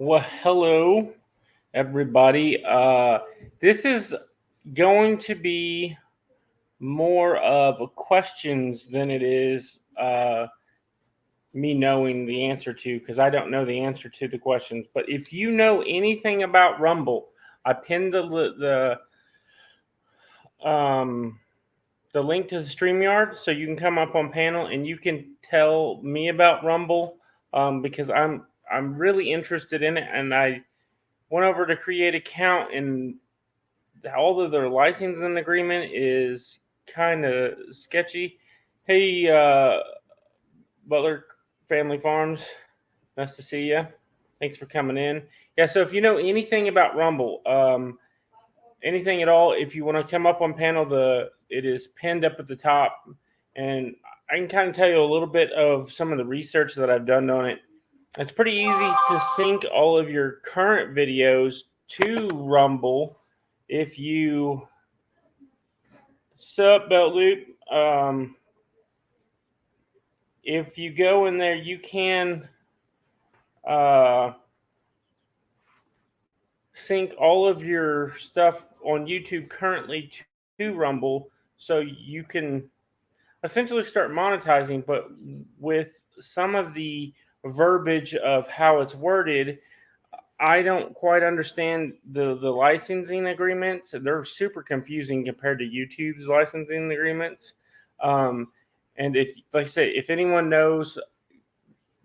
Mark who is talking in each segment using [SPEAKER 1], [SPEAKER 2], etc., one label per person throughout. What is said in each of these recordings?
[SPEAKER 1] Well, hello, everybody. This is going to be more of questions than it is me knowing the answer to, because I don't know the answer to the questions. But if you know anything about Rumble, I pinned um, the link to the StreamYard so you can come up on panel and you can tell me about Rumble because I'm really interested in it, and I went over to create account, and although their licensing agreement is kind of sketchy. Hey, Butler Family Farms, nice to see you. Thanks for coming in. Yeah, so if you know anything about Rumble, anything at all, if you want to come up on panel, it is pinned up at the top, and I can kind of tell you a little bit of some of the research that I've done on it. It's pretty easy to sync all of your current videos to Rumble if you Sup, Belt Loop. If you go in there, you can uh, sync all of your stuff on YouTube currently to Rumble, so you can essentially start monetizing. But with some of the verbiage of how it's worded, I don't quite understand the licensing agreements. They're super confusing compared to YouTube's licensing agreements. Um, and if, like I say, if anyone knows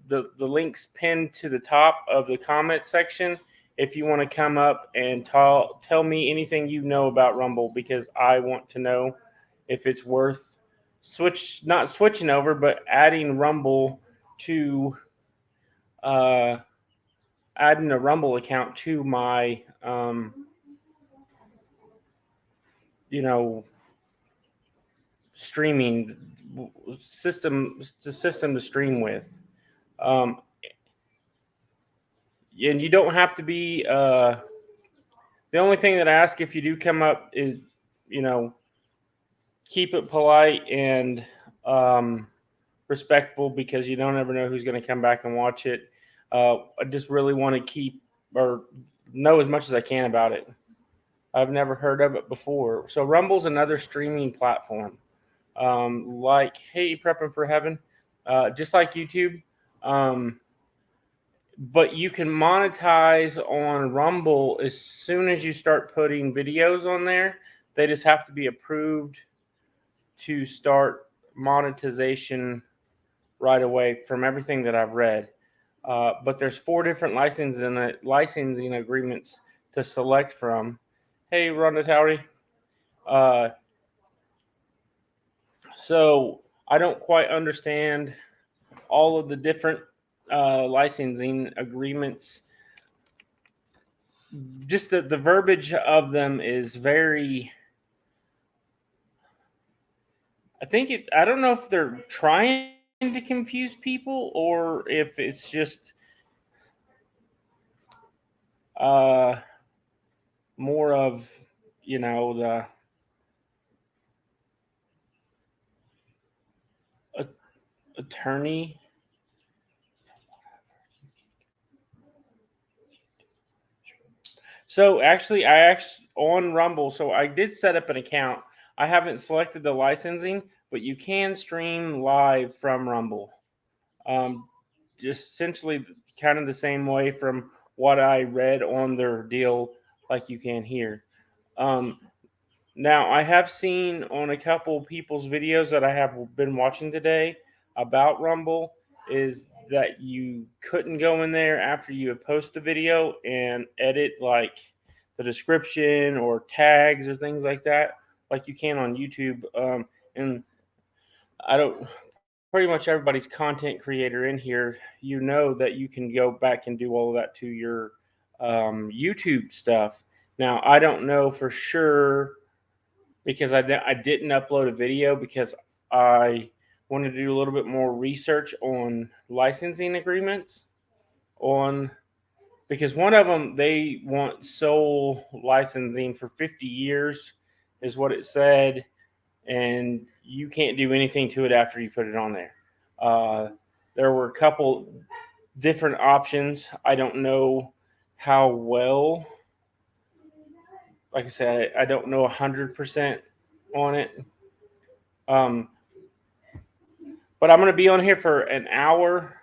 [SPEAKER 1] the links pinned to the top of the comment section, if you want to come up and tell me anything you know about Rumble, because I want to know if it's worth not switching over, but adding Rumble to uh, adding a Rumble account to my you know streaming system, the system to stream with. Um, and you don't have to be. The only thing that I ask if you do come up is, you know, keep it polite and respectful, because you don't ever know who's going to come back and watch it. I just really want to keep or know as much as I can about it. I've never heard of it before. So Rumble's another streaming platform, like Hey Prepping for Heaven, just like YouTube. Um, but you can monetize on Rumble as soon as you start putting videos on there. They just have to be approved to start monetization right away, from everything that I've read. But there's four different licensing agreements to select from. Hey, Rhonda Towery. Uh, so I don't quite understand all of the different licensing agreements. Just the verbiage of them is very. I don't know if they're trying to confuse people or if it's just uh, more of, the attorney. So actually, on Rumble. So I did set up an account. I haven't selected the licensing, but you can stream live from Rumble. Um, just essentially kind of the same way from what I read on their deal, like you can here. Um, Now, I have seen on a couple people's videos that I have been watching today about Rumble is that you couldn't go in there after you had posted the video and edit like the description or tags or things like that, like you can on YouTube. And I don't, pretty much everybody's content creator in here, that you can go back and do all of that to your YouTube stuff. Now, I don't know for sure because I didn't upload a video because I wanted to do a little bit more research on licensing agreements on because one of them, they want sole licensing for 50 years is what it said, and you can't do anything to it after you put it on there. Uh, there were a couple different options. I don't know. how well. Like I said, I don't know 100% on it. Um, but I'm going to be on here for an hour,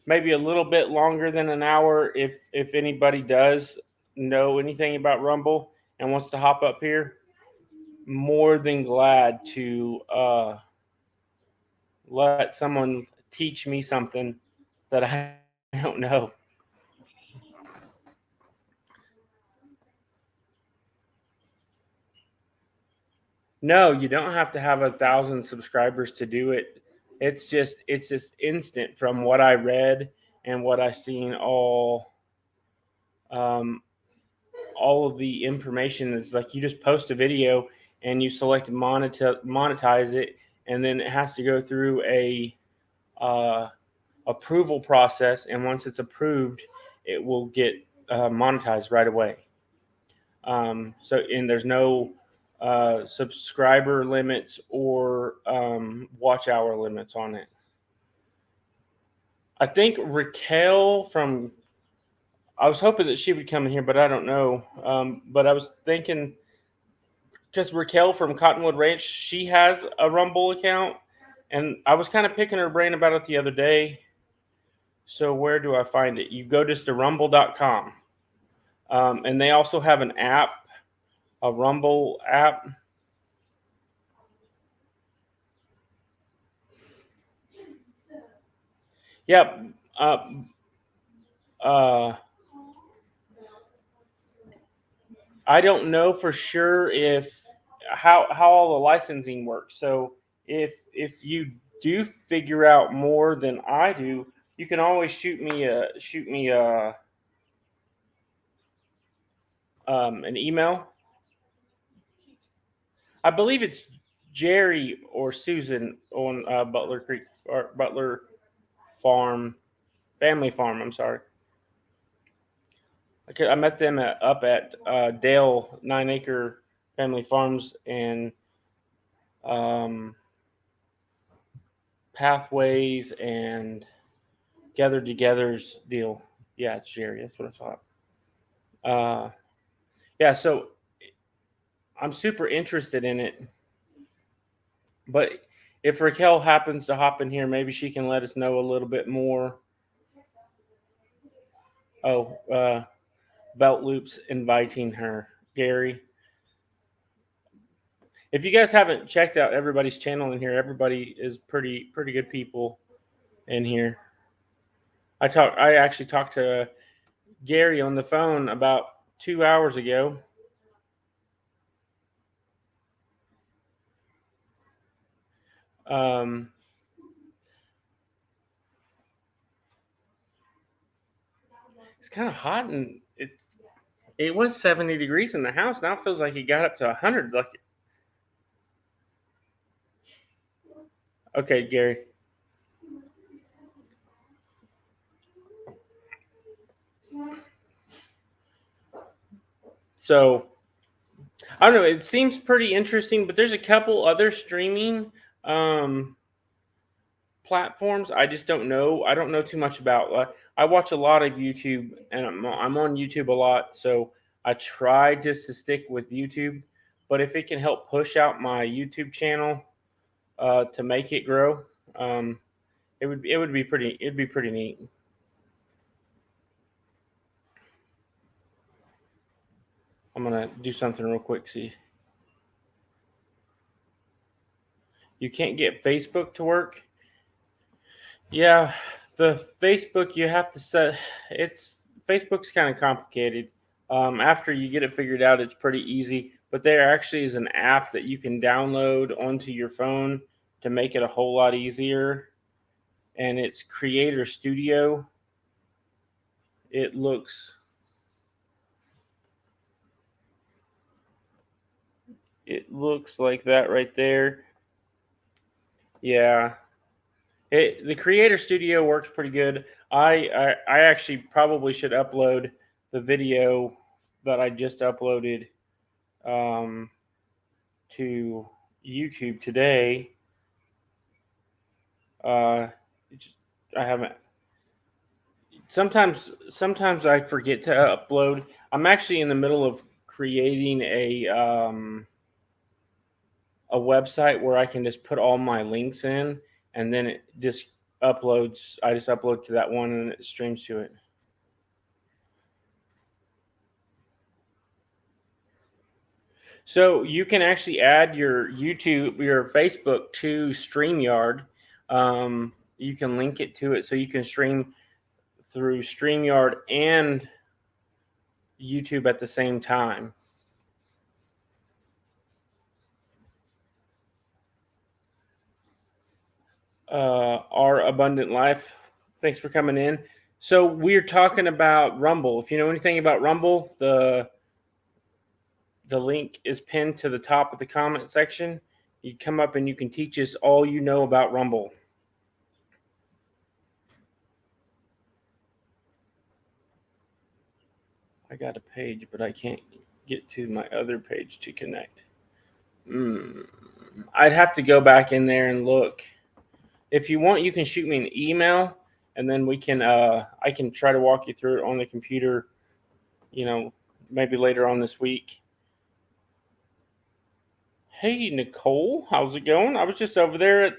[SPEAKER 1] maybe a little bit longer than an hour. If anybody does know anything about Rumble and wants to hop up here, more than glad to let someone teach me something that I don't know. No, you don't have to have 1,000 subscribers to do it. It's just instant from what I read and what I seen. Um, all of the information is like you just post a video and you select monetize it, and then it has to go through a uh, approval process. And once it's approved, it will get monetized right away. And there's no subscriber limits or watch hour limits on it. I think Raquel from, I was hoping that she would come in here, but I don't know. But I was thinking, because Raquel from Cottonwood Ranch, she has a Rumble account, and I was kind of picking her brain about it the other day. So where do I find it? You go just to rumble.com. And they also have an app, a Rumble app. Yep. Uh, I don't know for sure if how all the licensing works. So if you do figure out more than I do, you can always shoot me an email. I believe it's Jerry or Susan on Butler Creek or Butler Farm, Family Farm. I'm sorry. Okay, I met them up at Dale 9 Acre Family Farms and um, Pathways and Gathered Together's deal. Yeah, it's Jerry. That's what I thought. Yeah, so I'm super interested in it. But if Raquel happens to hop in here, maybe she can let us know a little bit more. Oh, Belt Loops inviting her. Gary, if you guys haven't checked out everybody's channel in here, everybody is pretty good people in here. I actually talked to Gary on the phone about 2 hours ago. Um, it's kind of hot, and it was 70 degrees in the house. Now it feels like it got up to 100. Like, okay, Gary. So I don't know. It seems pretty interesting, but there's a couple other streaming um, platforms. I just don't know. I don't know too much about. I watch a lot of YouTube, and I'm on YouTube a lot. So I try just to stick with YouTube. But if it can help push out my YouTube channel to make it grow, um, it would be pretty. It'd be pretty neat. I'm gonna do something real quick. See, you can't get Facebook to work. Yeah, the Facebook you have to set. It's Facebook's kind of complicated. After you get it figured out, it's pretty easy. But there actually is an app that you can download onto your phone to make it a whole lot easier, and it's Creator Studio. It looks like that right there. Yeah, the Creator Studio works pretty good. I actually probably should upload the video that I just uploaded um, to YouTube today. Uh, I haven't. sometimes I forget to upload. I'm actually in the middle of creating a website where I can just put all my links in, and then it just uploads. I just upload to that one, and it streams to it. So you can actually add your YouTube, your Facebook to StreamYard. You can link it to it, so you can stream through StreamYard and YouTube at the same time. Our Abundant Life, thanks for coming in. So we're talking about Rumble. If you know anything about Rumble, the link is pinned to the top of the comment section. You come up and you can teach us all you know about Rumble. I got a page, but I can't get to my other page to connect. I'd have to go back in there and look. If you want, you can shoot me an email, and then we can I can try to walk you through it on the computer. Maybe later on this week. Hey Nicole, how's it going? I was just over there at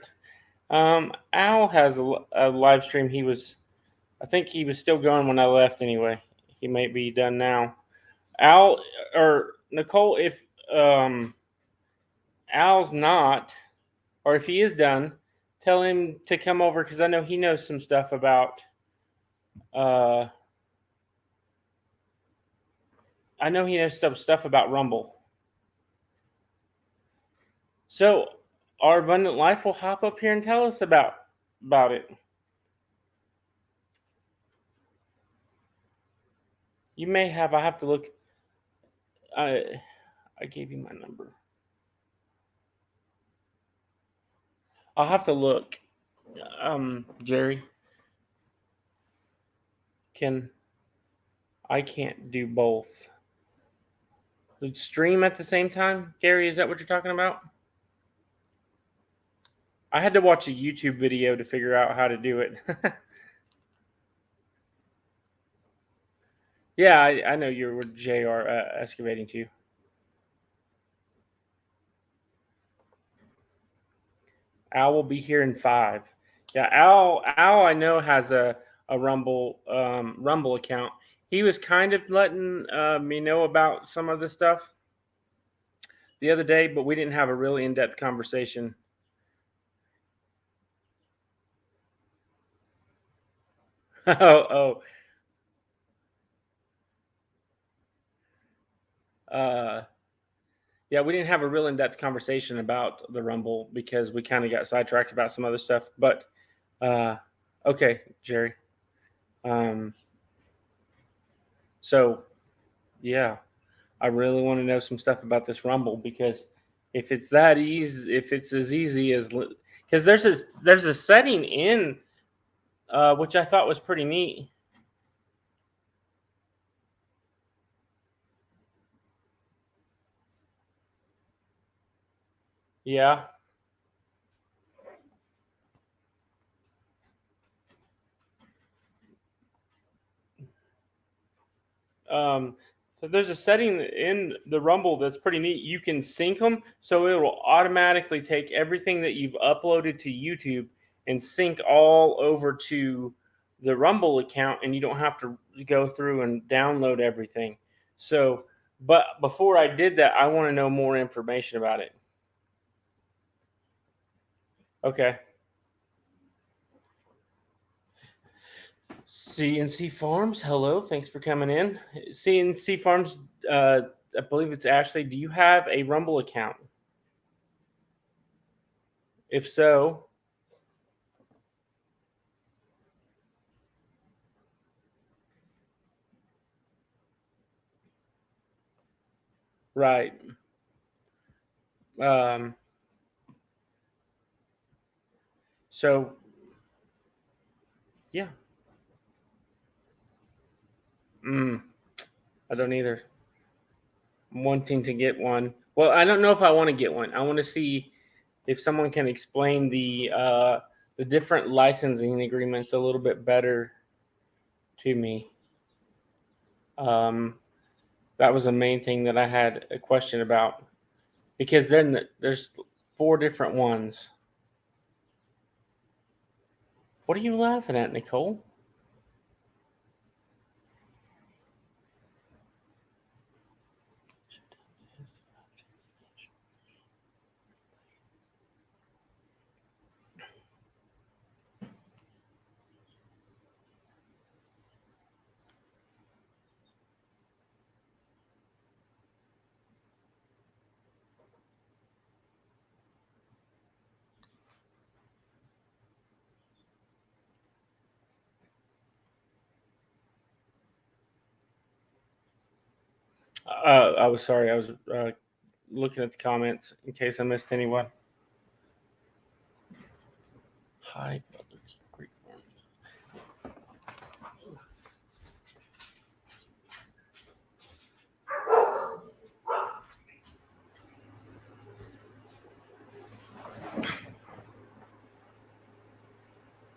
[SPEAKER 1] Al has a live stream. I think he was still going when I left. Anyway, he may be done now. Al or Nicole, if Al's not, or if he is done, tell him to come over because I know he knows some stuff about. I know he knows stuff about Rumble. So our Abundant Life will hop up here and tell us about it. You may have. I have to look. I gave you my number. I'll have to look. Jerry, I can't do both. Stream at the same time, Gary? Is that what you're talking about? I had to watch a YouTube video to figure out how to do it. Yeah, I know you're with JR excavating too. Al will be here in 5. Yeah, Al I know has a Rumble account. He was kind of letting me know about some of the stuff the other day, but we didn't have a really in-depth conversation. oh. Yeah, we didn't have a real in-depth conversation about the Rumble because we kind of got sidetracked about some other stuff. But okay, Jerry. So yeah, I really want to know some stuff about this Rumble because if it's that easy, if it's as easy as, because there's a setting in which I thought was pretty neat. Yeah. So there's a setting in the Rumble that's pretty neat. You can sync them, so it will automatically take everything that you've uploaded to YouTube and sync all over to the Rumble account, and you don't have to go through and download everything. So, but before I did that, I want to know more information about it. Okay. CNC Farms, hello. Thanks for coming in. CNC Farms, I believe it's Ashley. Do you have a Rumble account? If so, right. So, yeah. I don't either. I'm wanting to get one. Well, I don't know if I want to get one. I want to see if someone can explain the different licensing agreements a little bit better to me. That was the main thing that I had a question about, because then there's 4 different ones. What are you laughing at, Nicole? I was sorry. I was looking at the comments in case I missed anyone. Hi, Greek Farm.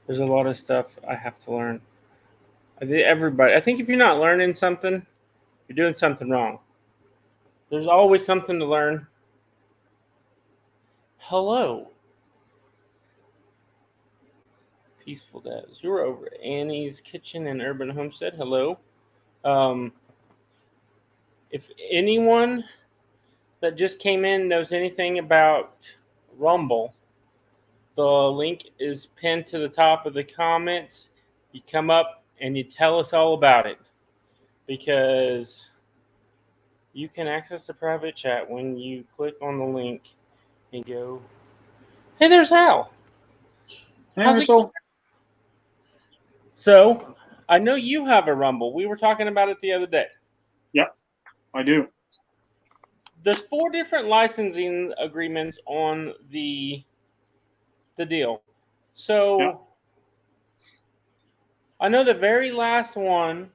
[SPEAKER 1] There's a lot of stuff I have to learn. Everybody, I think if you're not learning something, you're doing something wrong. There's always something to learn. Hello. Peaceful Dads. You're over at Annie's Kitchen and Urban Homestead. Hello. If anyone that just came in knows anything about Rumble, the link is pinned to the top of the comments. You come up and you tell us all about it, because you can access the private chat when you click on the link and go, hey, there's Hal.
[SPEAKER 2] Hey, Rachel.
[SPEAKER 1] So, I know you have a Rumble. We were talking about it the other day.
[SPEAKER 2] Yep, I do.
[SPEAKER 1] There's 4 different licensing agreements on the deal. So,
[SPEAKER 2] Yep.
[SPEAKER 1] I know the very last one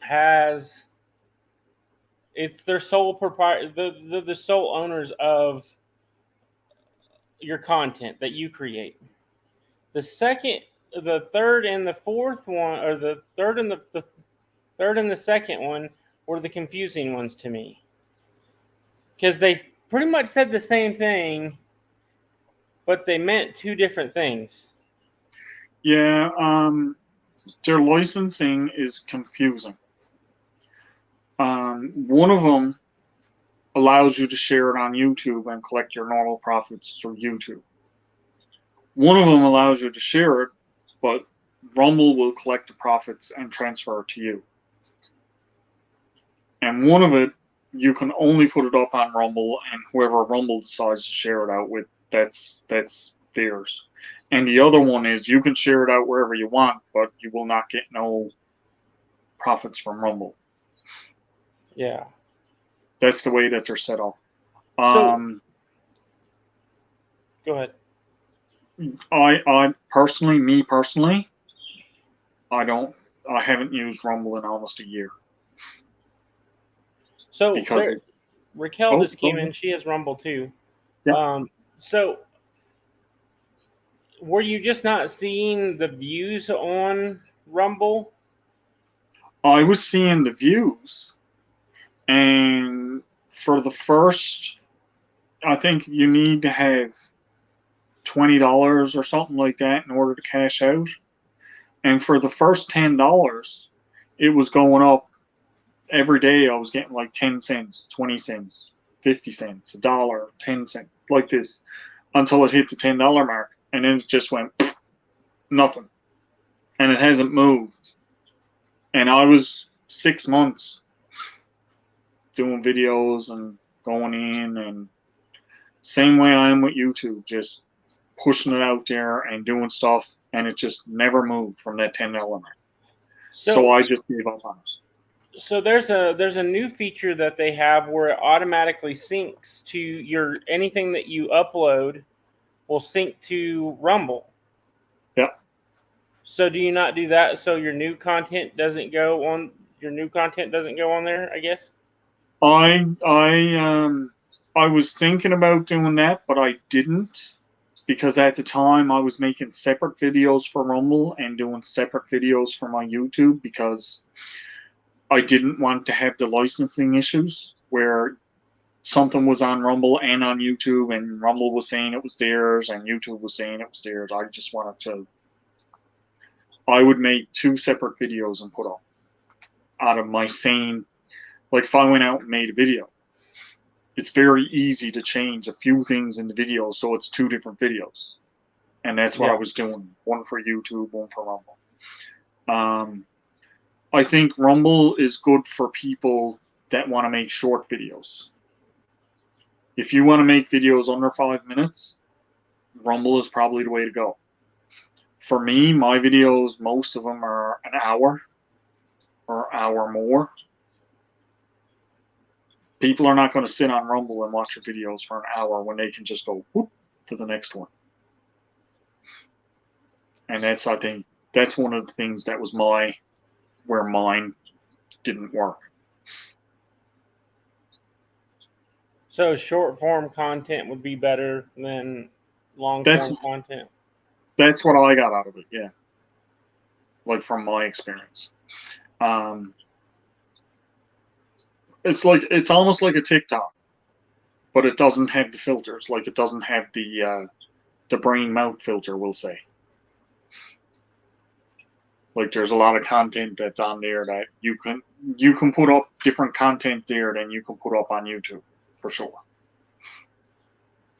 [SPEAKER 1] has, it's their sole proprietor, the sole owners of your content that you create. The third and the fourth one, or the third and the third and the second one, were the confusing ones to me, because they pretty much said the same thing, but they meant 2 different things.
[SPEAKER 2] Yeah, their licensing is confusing. One of them allows you to share it on YouTube and collect your normal profits through YouTube. One of them allows you to share it, but Rumble will collect the profits and transfer it to you. And one of it, you can only put it up on Rumble, and whoever Rumble decides to share it out with, that's theirs. And the other one is you can share it out wherever you want, but you will not get no profits from Rumble.
[SPEAKER 1] Yeah.
[SPEAKER 2] That's the way that they're set up.
[SPEAKER 1] So, go ahead.
[SPEAKER 2] I personally, I haven't used Rumble in almost a year.
[SPEAKER 1] So Raquel just came in. She has Rumble too.
[SPEAKER 2] Yeah.
[SPEAKER 1] So were you just not seeing the views on Rumble?
[SPEAKER 2] I was seeing the views, and for the first, I think you need to have $20 or something like that in order to cash out. And for the first $10, it was going up every day. I was getting like 10 cents, 20 cents, 50 cents, $1, 10 cents, like this, until it hit the $10 mark. And then it just went nothing. And it hasn't moved. And I was 6 months doing videos and going in, and same way I am with YouTube, just pushing it out there and doing stuff, and it just never moved from that $10 mark. So I just gave up on it.
[SPEAKER 1] So there's a new feature that they have where it automatically syncs to your, anything that you upload will sync to Rumble.
[SPEAKER 2] Yeah.
[SPEAKER 1] So do you not do that? So your new content doesn't go on there, I guess?
[SPEAKER 2] I was thinking about doing that, but I didn't. because at the time I was making separate videos for Rumble and doing separate videos for my YouTube because I didn't want to have the licensing issues where something was on Rumble and on YouTube, and Rumble was saying it was theirs, and YouTube was saying it was theirs. I just wanted to. I would make 2 separate videos and put up out of my same. Like if I went out and made a video, it's very easy to change a few things in the video, so it's 2 different videos, and that's what I was doing. One for YouTube, one for Rumble. I think Rumble is good for people that want to make short videos. If you want to make videos under 5 minutes, Rumble is probably the way to go. For me, my videos, most of them are an hour or hour more. People are not going to sit on Rumble and watch your videos for an hour when they can just go whoop to the next one. And that's, I think, that's one of the things that was where mine didn't work.
[SPEAKER 1] So short form content would be better than long form content.
[SPEAKER 2] That's what I got out of it, yeah. Like from my experience. It's almost like a TikTok, but it doesn't have the filters. Like it doesn't have the brain mouth filter, we'll say. Like there's a lot of content that's on there that you can put up different content there than you can put up on YouTube, for sure.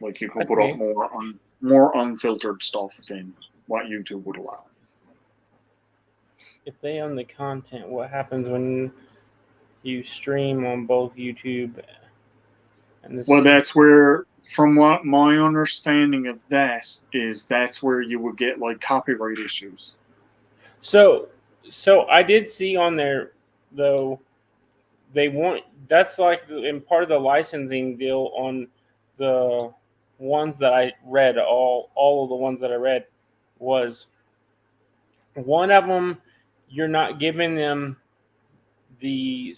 [SPEAKER 2] Like you can put up more unfiltered stuff than what YouTube would allow.
[SPEAKER 1] If they own the content, what happens when you stream on both YouTube and
[SPEAKER 2] well, that's where, from what my understanding of that is, that's where you would get like copyright issues.
[SPEAKER 1] So I did see on there though, that's like in part of the licensing deal on the ones that I read, all of the ones that I read, was one of them you're not giving them the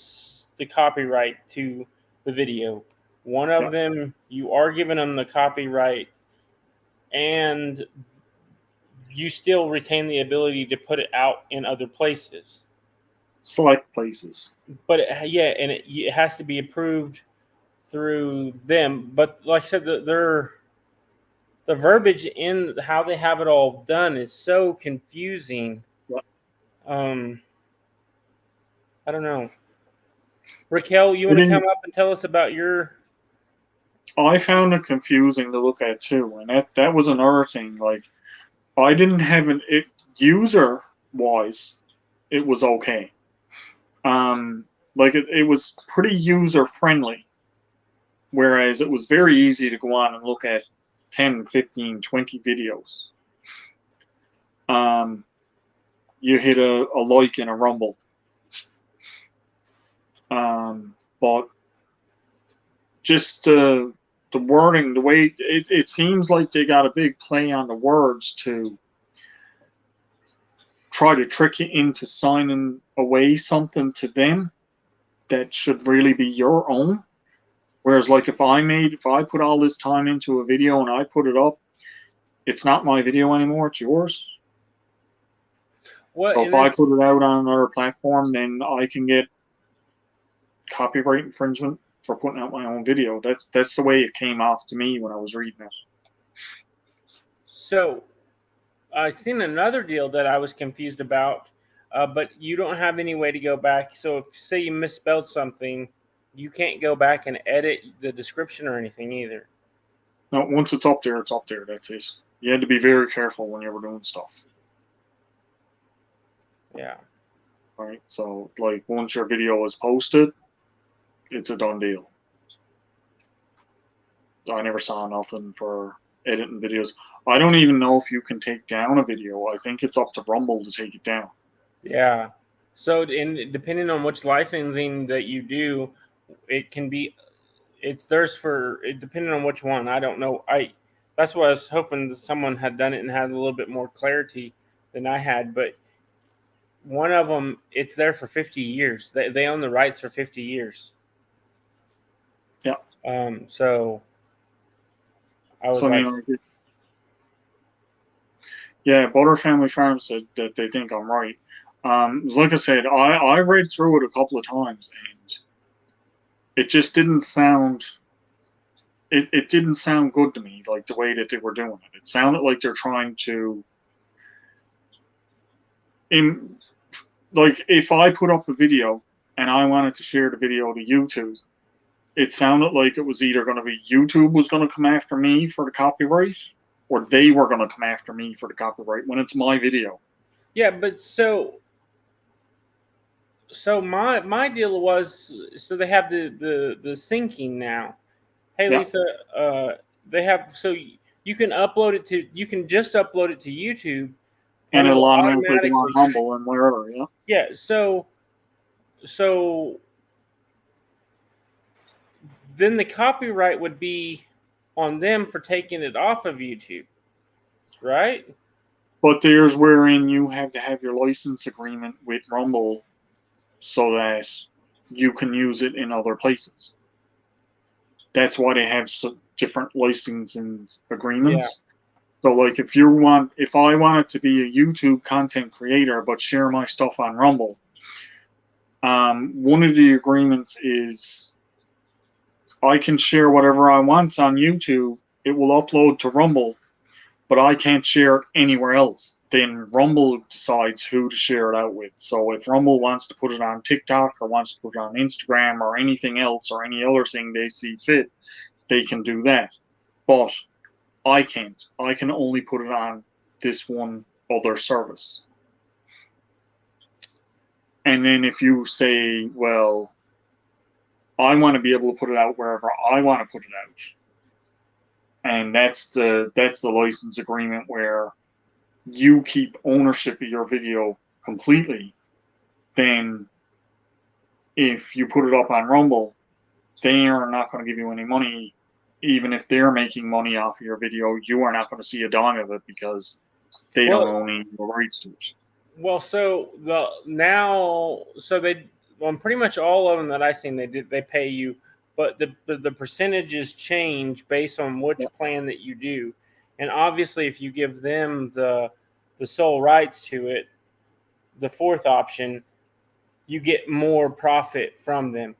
[SPEAKER 1] copyright to the video. One of them you are giving them the copyright, and you still retain the ability to put it out in other places.
[SPEAKER 2] Select places.
[SPEAKER 1] But it has to be approved through them. But like I said, the verbiage in how they have it all done is so confusing. I don't know. Raquel, you want to come up and tell us about your...
[SPEAKER 2] I found it confusing to look at too, and that was another thing. Like, I didn't have user-wise, it was okay. Like it was pretty user-friendly, whereas it was very easy to go on and look at 10, 15, 20 videos. You hit a like in a Rumble. But just the wording, the way it seems like they got a big play on the words to try to trick you into signing away something to them that should really be your own. Whereas like if I put all this time into a video and I put it up, it's not my video anymore, it's yours. So if I put it out on another platform, then I can get copyright infringement for putting out my own video. That's the way it came off to me when I was reading it.
[SPEAKER 1] So I've seen another deal that I was confused about, but you don't have any way to go back. So if, say, you misspelled something, you can't go back and edit the description or anything either.
[SPEAKER 2] No, once it's up there, it's up there. That's it. You had to be very careful when you were doing stuff.
[SPEAKER 1] Yeah.
[SPEAKER 2] Right. So, like, once your video is posted, it's a done deal. I never saw nothing for editing videos. I don't even know if you can take down a video. I think it's up to Rumble to take it down.
[SPEAKER 1] Yeah. So, depending on which licensing that you do, it can be, depending on which one. I don't know. That's why I was hoping that someone had done it and had a little bit more clarity than I had. But one of them, it's there for 50 years. They own the rights for 50 years.
[SPEAKER 2] Yeah.
[SPEAKER 1] So I was
[SPEAKER 2] Yeah, Butter Family Farm said that they think I'm right. Like I said, I read through it a couple of times, and it just didn't sound. It didn't sound good to me, like the way that they were doing it. It sounded like they're trying to, in like if I put up a video and I wanted to share the video to YouTube, it sounded like it was either going to be YouTube was going to come after me for the copyright, or they were going to come after me for the copyright when it's my video.
[SPEAKER 1] Yeah, but so my deal was, so they have the syncing now. Hey
[SPEAKER 2] Yeah,
[SPEAKER 1] Lisa, they have, so you can upload it to, you can just upload it to YouTube, and
[SPEAKER 2] and it'll
[SPEAKER 1] it'll
[SPEAKER 2] automatically go on
[SPEAKER 1] automatically,
[SPEAKER 2] Humble and wherever. Yeah.
[SPEAKER 1] yeah. So then the copyright would be on them for taking it off of YouTube, right?
[SPEAKER 2] But there's wherein you have to have your license agreement with Rumble so that you can use it in other places. That's why they have different licensing
[SPEAKER 1] Yeah.
[SPEAKER 2] agreements. So, like, if I wanted to be a YouTube content creator but share my stuff on Rumble, one of the agreements is I can share whatever I want on YouTube. It will upload to Rumble, but I can't share it anywhere else. Then Rumble decides who to share it out with. So if Rumble wants to put it on TikTok or wants to put it on Instagram or anything else or any other thing they see fit, they can do that. But I can't. I can only put it on this one other service. And then if you say, well, I want to be able to put it out wherever I want to put it out, and that's the license agreement where you keep ownership of your video completely, then if you put it up on Rumble, they are not going to give you any money. Even if they're making money off of your video, you are not going to see a dime of it because they don't
[SPEAKER 1] Well,
[SPEAKER 2] own any rights to it.
[SPEAKER 1] well, so the now, so they, on pretty much all of them that I seen, they pay you, but the percentages change based on which
[SPEAKER 2] Yeah.
[SPEAKER 1] plan that you do, and obviously, if you give them the sole rights to it, the fourth option, you get more profit from them.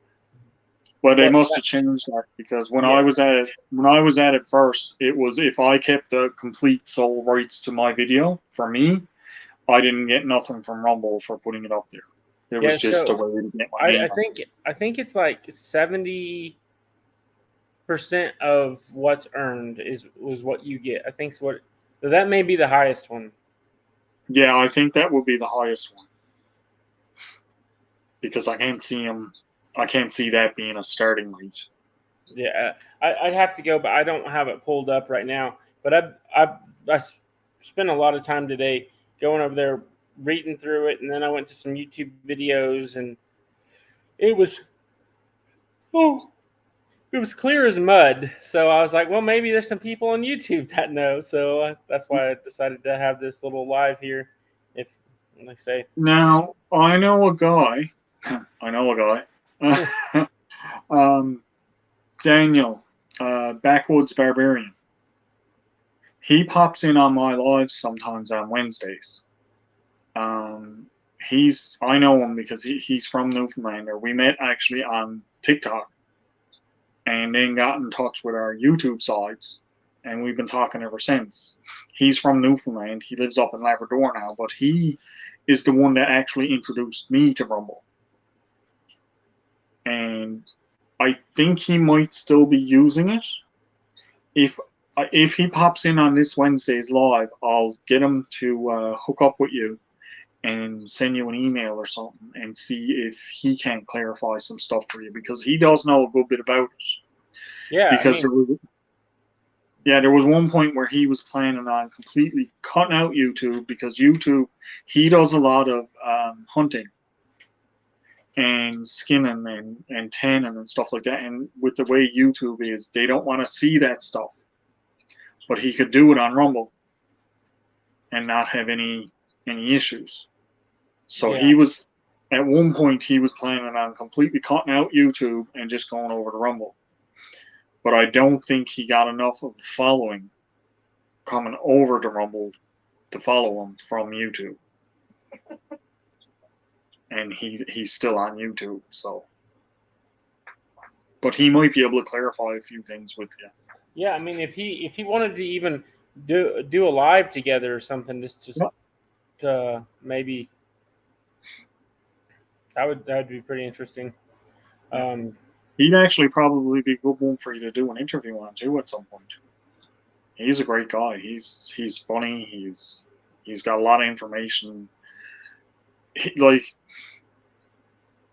[SPEAKER 2] But they
[SPEAKER 1] But
[SPEAKER 2] must have changed that because
[SPEAKER 1] yeah,
[SPEAKER 2] when I was at it first, it was if I kept the complete sole rights to my video for me, I didn't get nothing from Rumble for putting it up there. It was
[SPEAKER 1] yeah.
[SPEAKER 2] just a
[SPEAKER 1] So
[SPEAKER 2] way to get my
[SPEAKER 1] I
[SPEAKER 2] name.
[SPEAKER 1] think it's like 70% of what's earned was what you get. I think what, that may be the highest one.
[SPEAKER 2] Yeah, I think that would be the highest one because I can't see them. I can't see that being a starting rate.
[SPEAKER 1] Yeah, I'd have to go, but I don't have it pulled up right now. But I spent a lot of time today going over there, reading through it, and then I went to some YouTube videos, and it was, oh, it was clear as mud. So I was like, well, maybe there's some people on YouTube that know. So that's why I decided to have this little live here. If, like I say,
[SPEAKER 2] Now I know a guy. I know a guy. Daniel, Backwoods Barbarian. He pops in on my lives sometimes on Wednesdays. I know him because he's from Newfoundland. Or we met actually on TikTok, and then got in touch with our YouTube sides, and we've been talking ever since. He's from Newfoundland. He lives up in Labrador now, but he is the one that actually introduced me to Rumble, and I think he might still be using it. If he pops in on this Wednesday's live, I'll get him to hook up with you and send you an email or something and see if he can clarify some stuff for you because he does know a good bit about it.
[SPEAKER 1] yeah, I
[SPEAKER 2] Because
[SPEAKER 1] mean,
[SPEAKER 2] there was one point where he was planning on completely cutting out YouTube because YouTube, he does a lot of hunting and skinning and tanning and stuff like that. And with the way YouTube is, they don't want to see that stuff. But he could do it on Rumble and not have any issues. So
[SPEAKER 1] yeah.
[SPEAKER 2] he was at one point he was planning on completely cutting out YouTube and just going over to Rumble. But I don't think he got enough of a following coming over to Rumble to follow him from YouTube, and he's still on YouTube. So, but he might be able to clarify a few things with you.
[SPEAKER 1] Yeah, I mean, if he wanted to even do a live together or something, just maybe that would be pretty interesting.
[SPEAKER 2] He'd actually probably be a good one for you to do an interview on too at some point. He's a great guy. He's funny. He's got a lot of information.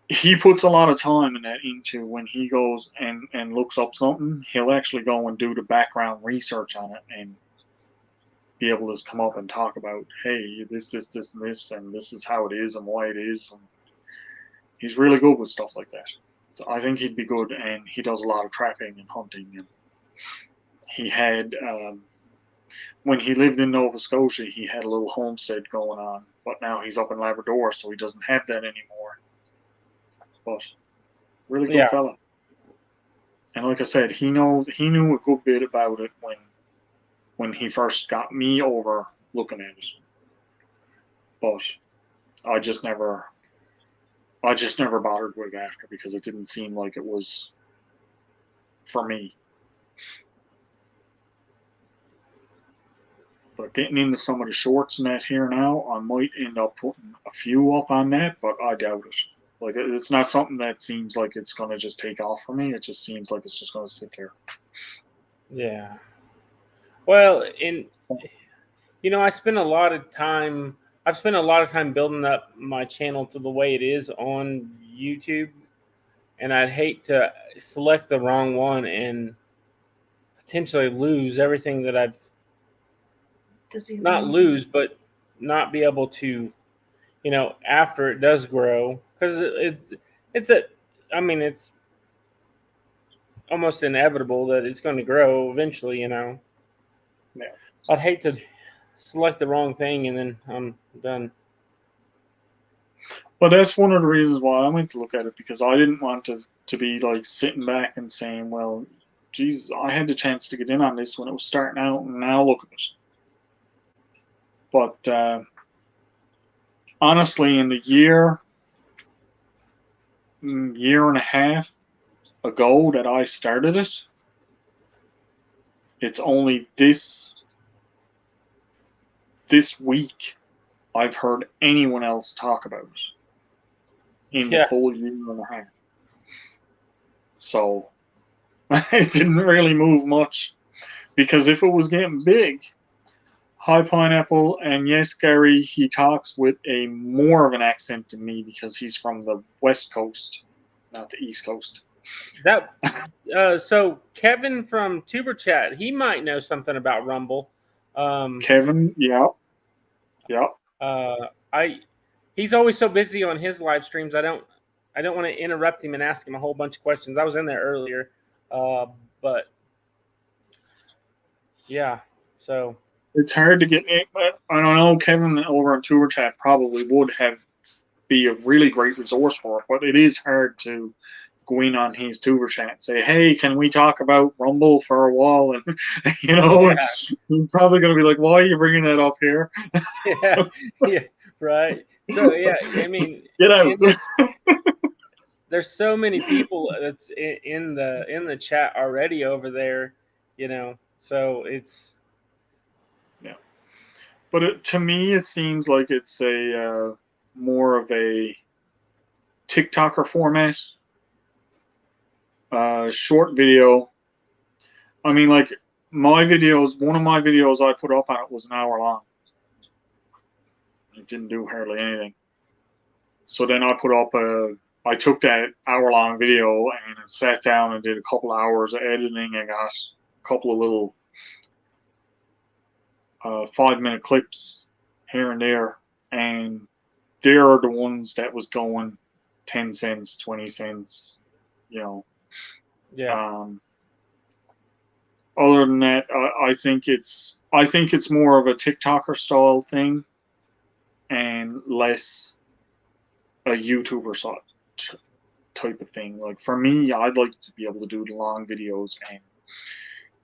[SPEAKER 2] He puts a lot of time in that into when he goes and looks up something, he'll actually go and do the background research on it and be able to come up and talk about, hey, this, and this, and this is how it is and why it is. And he's really good with stuff like that. So I think he'd be good, and he does a lot of trapping and hunting. And he had, when he lived in Nova Scotia, he had a little homestead going on, but now he's up in Labrador, so he doesn't have that anymore. But really good fella. And like I said, he knew a good bit about it when he first got me over looking at it. But I just never bothered with it after, because it didn't seem like it was for me. But getting into some of the shorts and that here now, I might end up putting a few up on that, but I doubt it. Like, it's not something that seems like it's going to just take off for me. It just seems like it's just going to sit there.
[SPEAKER 1] Yeah. Well, I spent a lot of time. I've spent a lot of time building up my channel to the way it is on YouTube, and I'd hate to select the wrong one and potentially lose everything that I've not lose, but not be able to, after it does grow, because it's almost inevitable that it's going to grow eventually.
[SPEAKER 2] Yeah.
[SPEAKER 1] I'd hate to select the wrong thing and then I'm done.
[SPEAKER 2] But that's one of the reasons why I went to look at it, because I didn't want to be like sitting back and saying, well, Jesus, I had the chance to get in on this when it was starting out, and now look at it. But honestly, in the year and a half ago that I started it, it's only this week I've heard anyone else talk about it in the full year and a half. So it didn't really move much, because if it was getting big, Hi Pineapple, and yes, Gary, he talks with a more of an accent than me because he's from the West Coast, not the East Coast.
[SPEAKER 1] So Kevin from Tuber Chat, he might know something about Rumble.
[SPEAKER 2] Kevin, yeah.
[SPEAKER 1] He's always so busy on his live streams. I don't want to interrupt him and ask him a whole bunch of questions. I was in there earlier, but yeah, so
[SPEAKER 2] it's hard to get in. But I don't know, Kevin over on Tuber Chat probably would be a really great resource for it, but it is hard to go in on his Tuber Chat and say, hey, can we talk about Rumble for a while? And he's probably going to be like, why are you bringing that up here?
[SPEAKER 1] yeah, right. So yeah, I mean,
[SPEAKER 2] get out.
[SPEAKER 1] There's so many people that's in the chat already over there, so it's
[SPEAKER 2] But to me, it seems like it's a more of a TikToker format, short video. I mean, like one of my videos I put up on it was an hour long. It didn't do hardly anything. So then I I took that hour-long video and sat down and did a couple hours of editing and got a couple of little 5-minute clips here and there, and they're the ones that was going 10 cents, 20 cents,
[SPEAKER 1] Yeah.
[SPEAKER 2] Other than that, I think it's more of a TikToker style thing and less a YouTuber type of thing. Like for me, I'd like to be able to do the long videos, and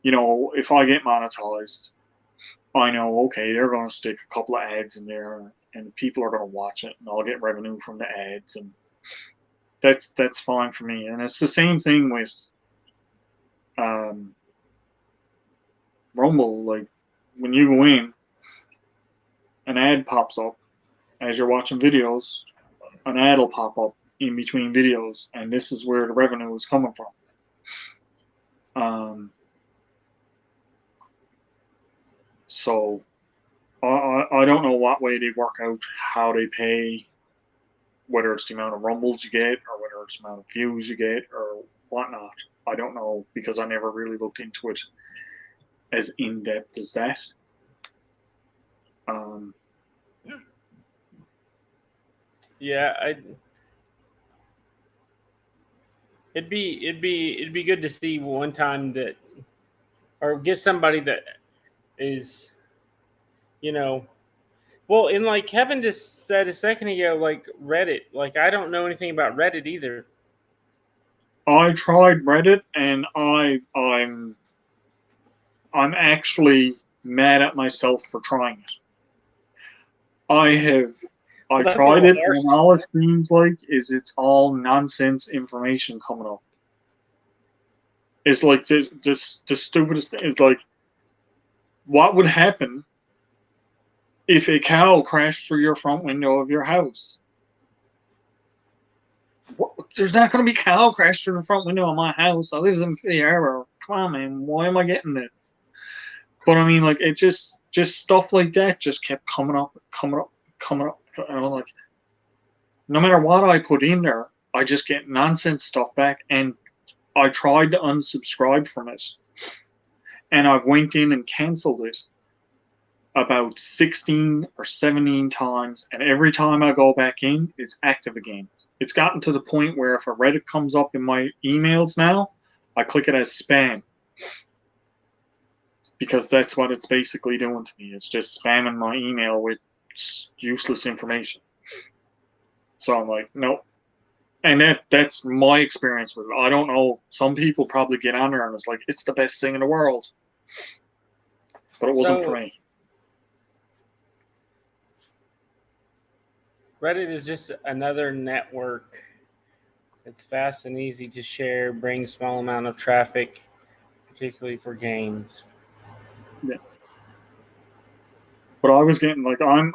[SPEAKER 2] if I get monetized, I know, okay, they're going to stick a couple of ads in there, and people are going to watch it, and I'll get revenue from the ads, and that's fine for me. And it's the same thing with um, Rumble. Like when you go in, an ad pops up as you're watching videos. An ad will pop up in between videos, and this is where the revenue is coming from. So I don't know what way they work out how they pay, whether it's the amount of rumbles you get or whether it's the amount of views you get or whatnot. I don't know because I never really looked into it as in depth as that.
[SPEAKER 1] Yeah, it'd be good to see one time that, or get somebody that is, you know, well, and like Kevin just said a second ago, like Reddit. Like I don't know anything about Reddit either.
[SPEAKER 2] I tried Reddit, and I'm actually mad at myself for trying it. I
[SPEAKER 1] Well, that's a
[SPEAKER 2] tried
[SPEAKER 1] little
[SPEAKER 2] it,
[SPEAKER 1] harsh.
[SPEAKER 2] and all it seems like is it's all nonsense information coming up. It's like the stupidest thing. It's like, what would happen if a cow crashed through your front window of your house? What? There's not going to be cow crash through the front window of my house. I live in Philly Harbor. Come on, man. Why am I getting this? But I mean, like, it just stuff like that just kept coming up, coming up, coming up. And I'm like, no matter what I put in there, I just get nonsense stuff back. And I tried to unsubscribe from it, and I went in and canceled it about 16 or 17 times, and every time I go back in, it's active again. It's gotten to the point where if a Reddit comes up in my emails now, I click it as spam. Because that's what it's basically doing to me. It's just spamming my email with useless information. So I'm like, nope. And that's my experience with it. I don't know. Some people probably get on there and it's like, it's the best thing in the world. But it wasn't for me.
[SPEAKER 1] Reddit is just another network. It's fast and easy to share, brings small amount of traffic, particularly for games.
[SPEAKER 2] Yeah. But I was getting like I'm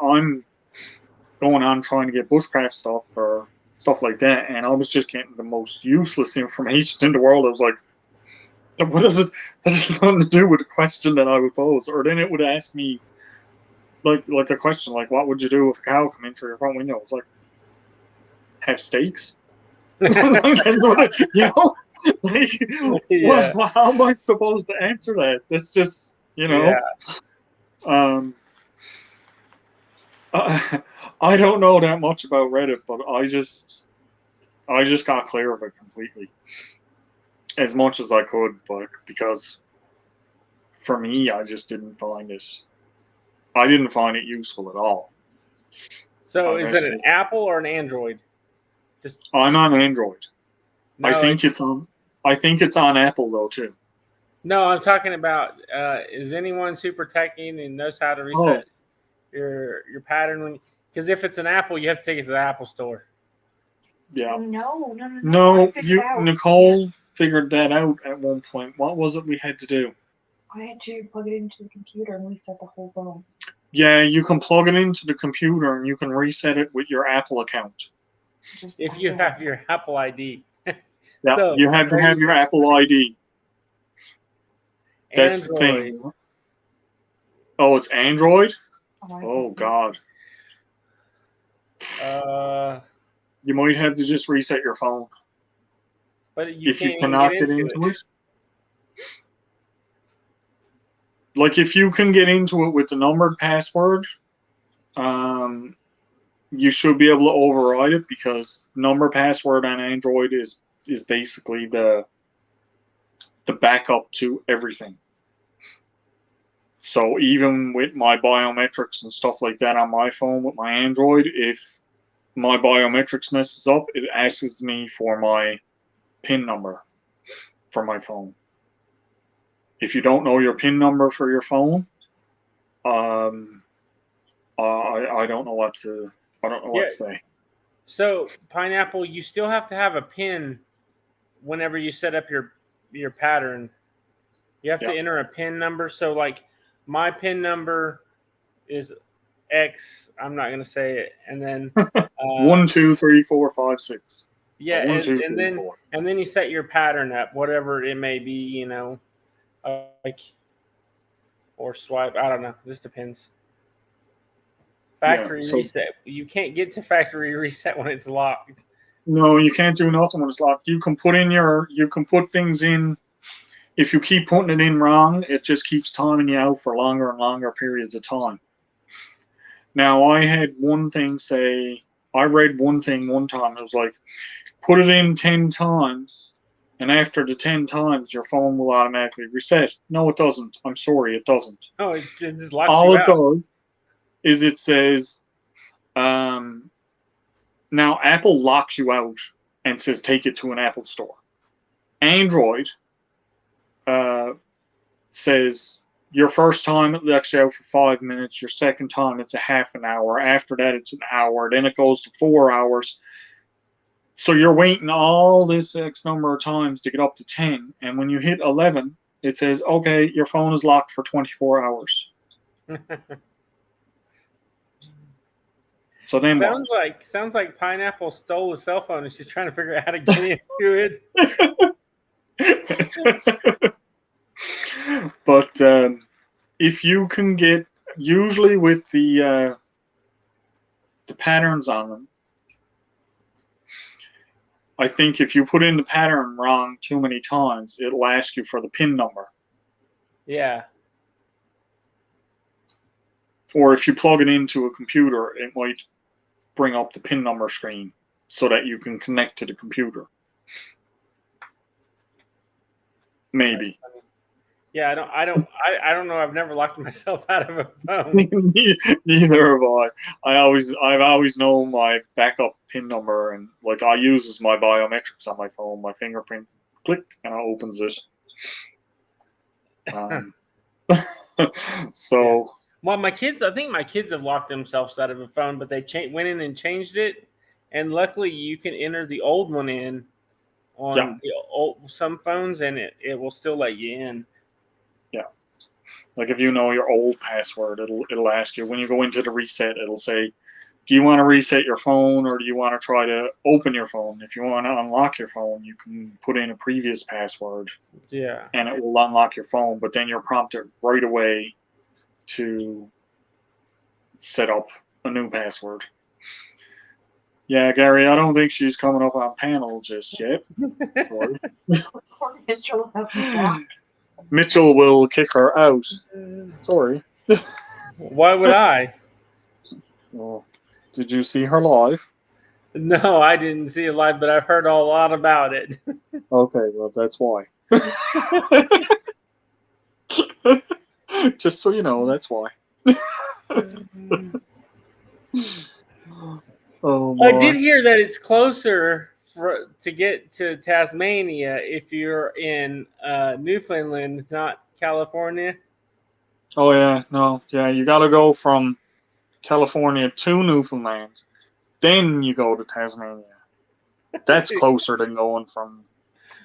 [SPEAKER 2] going on trying to get bushcraft stuff or stuff like that, and I was just getting the most useless information in the world. I was like, what is it? That has nothing to do with the question that I would pose. Or then it would ask me like a question like, what would you do if a cow come in through your front window? It's like, have steaks. Like, that's what like,
[SPEAKER 1] Yeah.
[SPEAKER 2] how am I supposed to answer that? That's just,
[SPEAKER 1] Yeah.
[SPEAKER 2] I don't know that much about Reddit, but I just got clear of it completely as much as I could, but because for me, I just didn't find it. I didn't find it useful at all.
[SPEAKER 1] So is it an Apple or an Android? Just
[SPEAKER 2] I'm on Android.
[SPEAKER 1] no,
[SPEAKER 2] I think it's on Apple though too.
[SPEAKER 1] No, I'm talking about is anyone super techy and knows how to reset your pattern when, because if it's an Apple, you have to take it to the Apple store.
[SPEAKER 2] Yeah.
[SPEAKER 3] No.
[SPEAKER 2] No, Nicole figured that out at one point. What was it we had to do?
[SPEAKER 3] I had to plug it into the computer and reset the whole phone.
[SPEAKER 2] Yeah, you can plug it into the computer and you can reset it with your Apple account.
[SPEAKER 1] If you have your Apple ID.
[SPEAKER 2] Yeah,
[SPEAKER 1] So,
[SPEAKER 2] you have to have your Apple ID. That's the thing. Oh, it's Android? Oh, God. You might have to just reset your phone.
[SPEAKER 1] But you
[SPEAKER 2] if
[SPEAKER 1] can't
[SPEAKER 2] you cannot get into it. Like, if you can get into it with the numbered password, you should be able to override it because number password on Android is basically the backup to everything. So even with my biometrics and stuff like that on my phone with my Android, if my biometrics messes up, it asks me for my PIN number for my phone. If you don't know your PIN number for your phone, I don't know what to. I don't know what to say.
[SPEAKER 1] So Pineapple, you still have to have a PIN whenever you set up your pattern. You have to
[SPEAKER 2] Yeah.
[SPEAKER 1] enter a PIN number. So like my PIN number is X. I'm not gonna say it. And then
[SPEAKER 2] 1, 2, 3, 4, 5, 6.
[SPEAKER 1] yeah,
[SPEAKER 2] One,
[SPEAKER 1] and,
[SPEAKER 2] two,
[SPEAKER 1] and
[SPEAKER 2] three,
[SPEAKER 1] then
[SPEAKER 2] 4.
[SPEAKER 1] and then you set your pattern up, whatever it may be, like or swipe. I don't know. Just depends. Factory
[SPEAKER 2] So
[SPEAKER 1] reset. You can't get to factory reset when it's locked.
[SPEAKER 2] no, you can't do nothing when it's locked. You can put things in. If you keep putting it in wrong, it just keeps timing you out for longer and longer periods of time. Now, I had one thing say, I read one thing one time. It was like, put it in 10 times, and after the 10 times, your phone will automatically reset. No, it doesn't. I'm sorry, it doesn't.
[SPEAKER 1] Oh, it just locks
[SPEAKER 2] All
[SPEAKER 1] you
[SPEAKER 2] it
[SPEAKER 1] out.
[SPEAKER 2] does is it says, now Apple locks you out and says take it to an Apple store. Android says your first time it lets you out for 5 minutes, your second time it's a half an hour, after that it's an hour, then it goes to 4 hours. So you're waiting all this X number of times to get up to 10, and when you hit 11, it says, okay, your phone is locked for 24 hours. So then
[SPEAKER 1] sounds like Pineapple stole a cell phone and she's trying to figure out how to get into
[SPEAKER 2] it. But if you can get, usually with the patterns on them, I think if you put in the pattern wrong too many times, it'll ask you for the PIN number.
[SPEAKER 1] Yeah.
[SPEAKER 2] Or if you plug it into a computer, it might bring up the PIN number screen so that you can connect to the computer. Maybe.
[SPEAKER 1] Yeah, I don't know. I've never locked myself out of a phone.
[SPEAKER 2] Neither have I. I've always known my backup PIN number, and like I use my biometrics on my phone, my fingerprint, click, and it opens it. So.
[SPEAKER 1] Yeah. Well, I think my kids have locked themselves out of a phone, but they went in and changed it, and luckily you can enter the old one in on some phones, and it will still let you in.
[SPEAKER 2] Yeah, like if you know your old password, it'll ask you when you go into the reset. It'll say, "Do you want to reset your phone, or do you want to try to open your phone? If you want to unlock your phone, you can put in a previous password.
[SPEAKER 1] Yeah,
[SPEAKER 2] and it will unlock your phone. But then you're prompted right away to set up a new password." Yeah, Gary, I don't think she's coming up on panel just yet. Sorry. Mitchell will kick her out. Sorry.
[SPEAKER 1] Why would I?
[SPEAKER 2] Well, did you see her live?
[SPEAKER 1] No, I didn't see it live, but I've heard a lot about it.
[SPEAKER 2] Okay, well, that's why. Just so you know, that's why. Oh, my.
[SPEAKER 1] I did hear that it's closer to get to Tasmania if you're in Newfoundland, not California.
[SPEAKER 2] Oh, yeah, no. Yeah, you got to go from California to Newfoundland. Then you go to Tasmania. That's closer than going from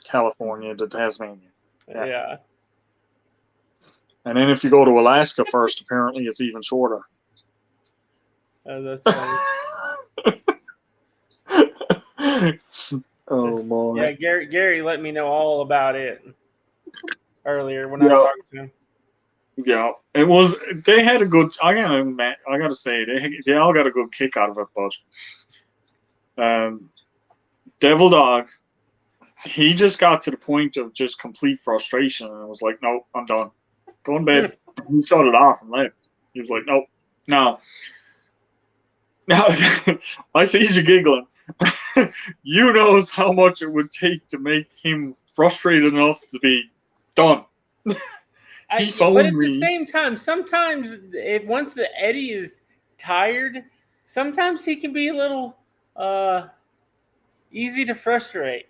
[SPEAKER 2] California to Tasmania.
[SPEAKER 1] Yeah.
[SPEAKER 2] And then if you go to Alaska first, apparently it's even shorter.
[SPEAKER 1] Oh, that's funny.
[SPEAKER 2] Oh, my.
[SPEAKER 1] Yeah, Gary let me know all about it earlier when I was talking to him.
[SPEAKER 2] Yeah, it was. They had a good. I gotta say, they all got a good kick out of it. But Devil Dog, he just got to the point of just complete frustration, and was like, "Nope, I'm done. Go in bed." He shut it off and left. He was like, "Nope, no." Now I see you giggling. You knows how much it would take to make him frustrated enough to be done. He phoned
[SPEAKER 1] but at
[SPEAKER 2] me.
[SPEAKER 1] the same time, sometimes once the Eddie is tired, sometimes he can be a little easy to frustrate.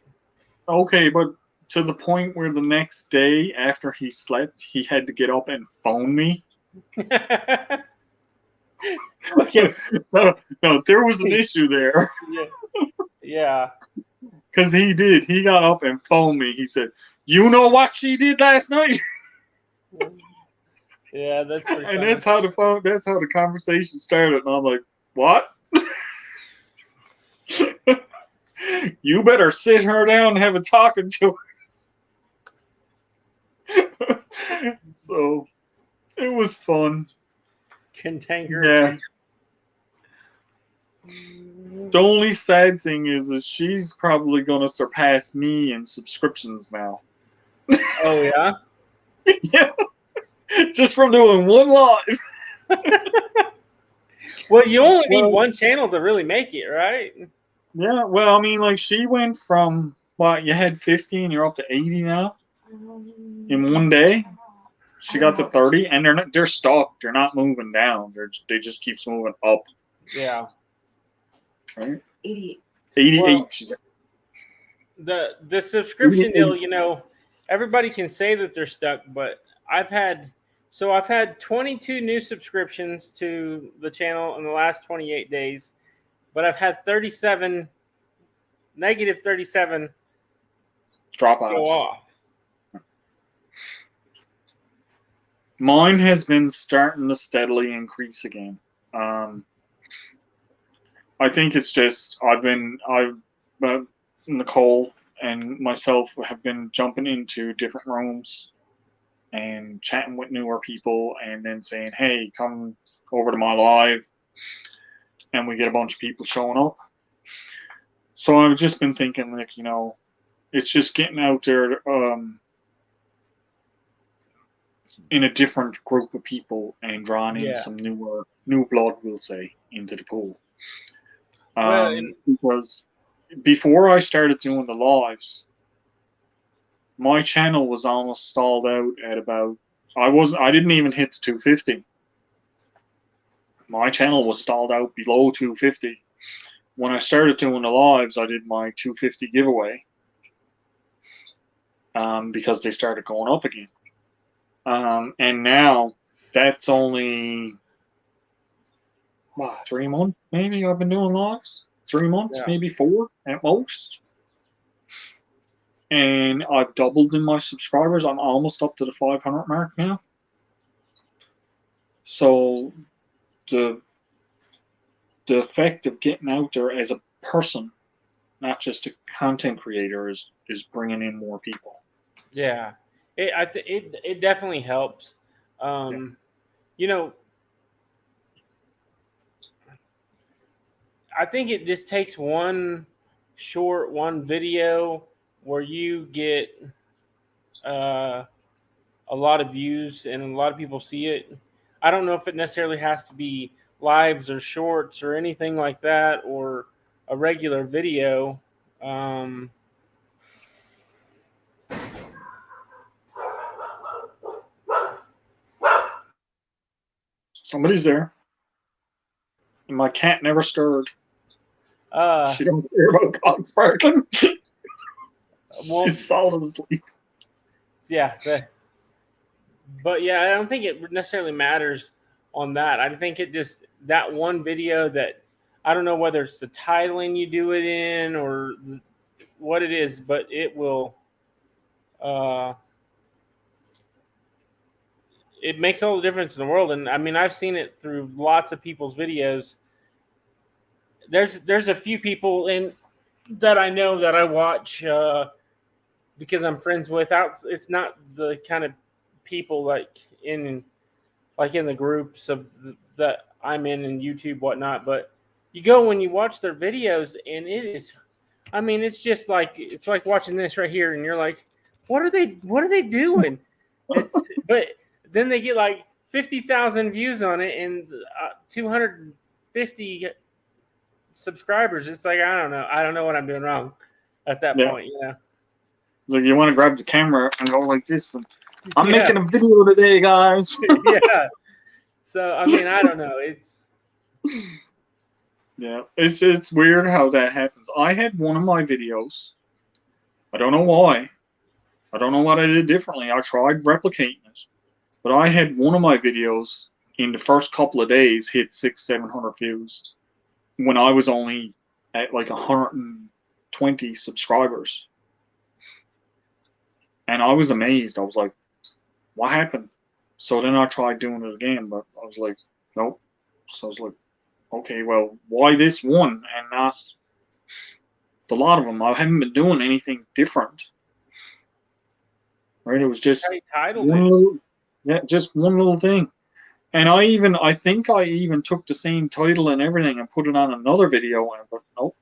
[SPEAKER 2] Okay, but to the point where the next day after he slept, he had to get up and phone me.
[SPEAKER 1] Okay.
[SPEAKER 2] No, there was an issue there.
[SPEAKER 1] Yeah. Yeah.
[SPEAKER 2] Because he did. He got up and phoned me. He said, "You know what she did last night?"
[SPEAKER 1] Yeah, that's pretty
[SPEAKER 2] And
[SPEAKER 1] funny.
[SPEAKER 2] that's how the conversation started. And I'm like, "What? You better sit her down and have a talking to her." So it was fun.
[SPEAKER 1] Cantankerous.
[SPEAKER 2] Yeah. The only sad thing is she's probably gonna surpass me in subscriptions now.
[SPEAKER 1] Oh yeah.
[SPEAKER 2] Yeah, just from doing one live.
[SPEAKER 1] Well, you only need
[SPEAKER 2] Well,
[SPEAKER 1] one channel to really make it, right?
[SPEAKER 2] yeah, well, I mean, like she went from what you had 50 and you're up to 80 now in one day. She got to 30, and they're stuck. They're not moving down. They just keeps moving up.
[SPEAKER 1] Yeah.
[SPEAKER 2] Right?
[SPEAKER 3] 88.
[SPEAKER 2] 88.
[SPEAKER 1] Well,
[SPEAKER 2] She's at
[SPEAKER 1] the subscription
[SPEAKER 2] 88.
[SPEAKER 1] deal, you know, everybody can say that they're stuck, but I've had 22 new subscriptions to the channel in the last 28 days, but I've had 37 negative 37
[SPEAKER 2] drop
[SPEAKER 1] go
[SPEAKER 2] offs.
[SPEAKER 1] off.
[SPEAKER 2] Mine has been starting to steadily increase again. I think it's just Nicole and myself have been jumping into different rooms and chatting with newer people, and then saying, "Hey, come over to my live," and we get a bunch of people showing up. So I've just been thinking, like, it's just getting out there in a different group of people and drawing in
[SPEAKER 1] Yeah.
[SPEAKER 2] some new blood, we'll say, into the pool.
[SPEAKER 1] Well,
[SPEAKER 2] Because before I started doing the lives, my channel was almost stalled out at about, I didn't even hit the 250. My channel was stalled out below 250. When I started doing the lives, I did my 250 giveaway because they started going up again. And now that's only 3 months, maybe I've been doing lives. 3 months,
[SPEAKER 1] Yeah.
[SPEAKER 2] maybe 4 at most. And I've doubled in my subscribers. I'm almost up to the 500 mark now. So the effect of getting out there as a person, not just a content creator, is bringing in more people.
[SPEAKER 1] yeah, it definitely helps. You know, I think it just takes one video where you get a lot of views and a lot of people see it. I don't know if it necessarily has to be lives or shorts or anything like that, or a regular video.
[SPEAKER 2] Somebody's there. And my cat never stirred. She don't care about dogs barking.
[SPEAKER 1] Well,
[SPEAKER 2] She's solid asleep.
[SPEAKER 1] yeah, but yeah, I don't think it necessarily matters on that. I think it just, that one video that, I don't know whether it's the titling you do it in or what it is, but it will it makes all the difference in the world. And I mean, I've seen it through lots of people's videos. There's a few people that I know that I watch because I'm friends with. It's not the kind of people like in the groups that I'm in YouTube, whatnot. But you go when you watch their videos, and it is, I mean, it's like watching this right here, and you're like, what are they doing? But then they get like 50,000 views on it and 250 subscribers. It's like, I don't know what I'm doing wrong at that point. Yeah.
[SPEAKER 2] Like, you want to grab the camera and go like this. And, I'm making a video today, guys.
[SPEAKER 1] Yeah. So I mean, I don't know.
[SPEAKER 2] It's weird how that happens. I had one of my videos. I don't know why. I don't know what I did differently. I tried replicating it. But I had one of my videos in the first couple of days hit 600-700 views when I was only at like 120 subscribers. And I was amazed. I was like, what happened? So then I tried doing it again, but I was like, nope. So I was like, okay, well, why this one and not a lot of them? I haven't been doing anything different. Right? It was just
[SPEAKER 1] I titled
[SPEAKER 2] one
[SPEAKER 1] it.
[SPEAKER 2] little, yeah, just one little thing. And I think I even took the same title and everything and put it on another video, but nope.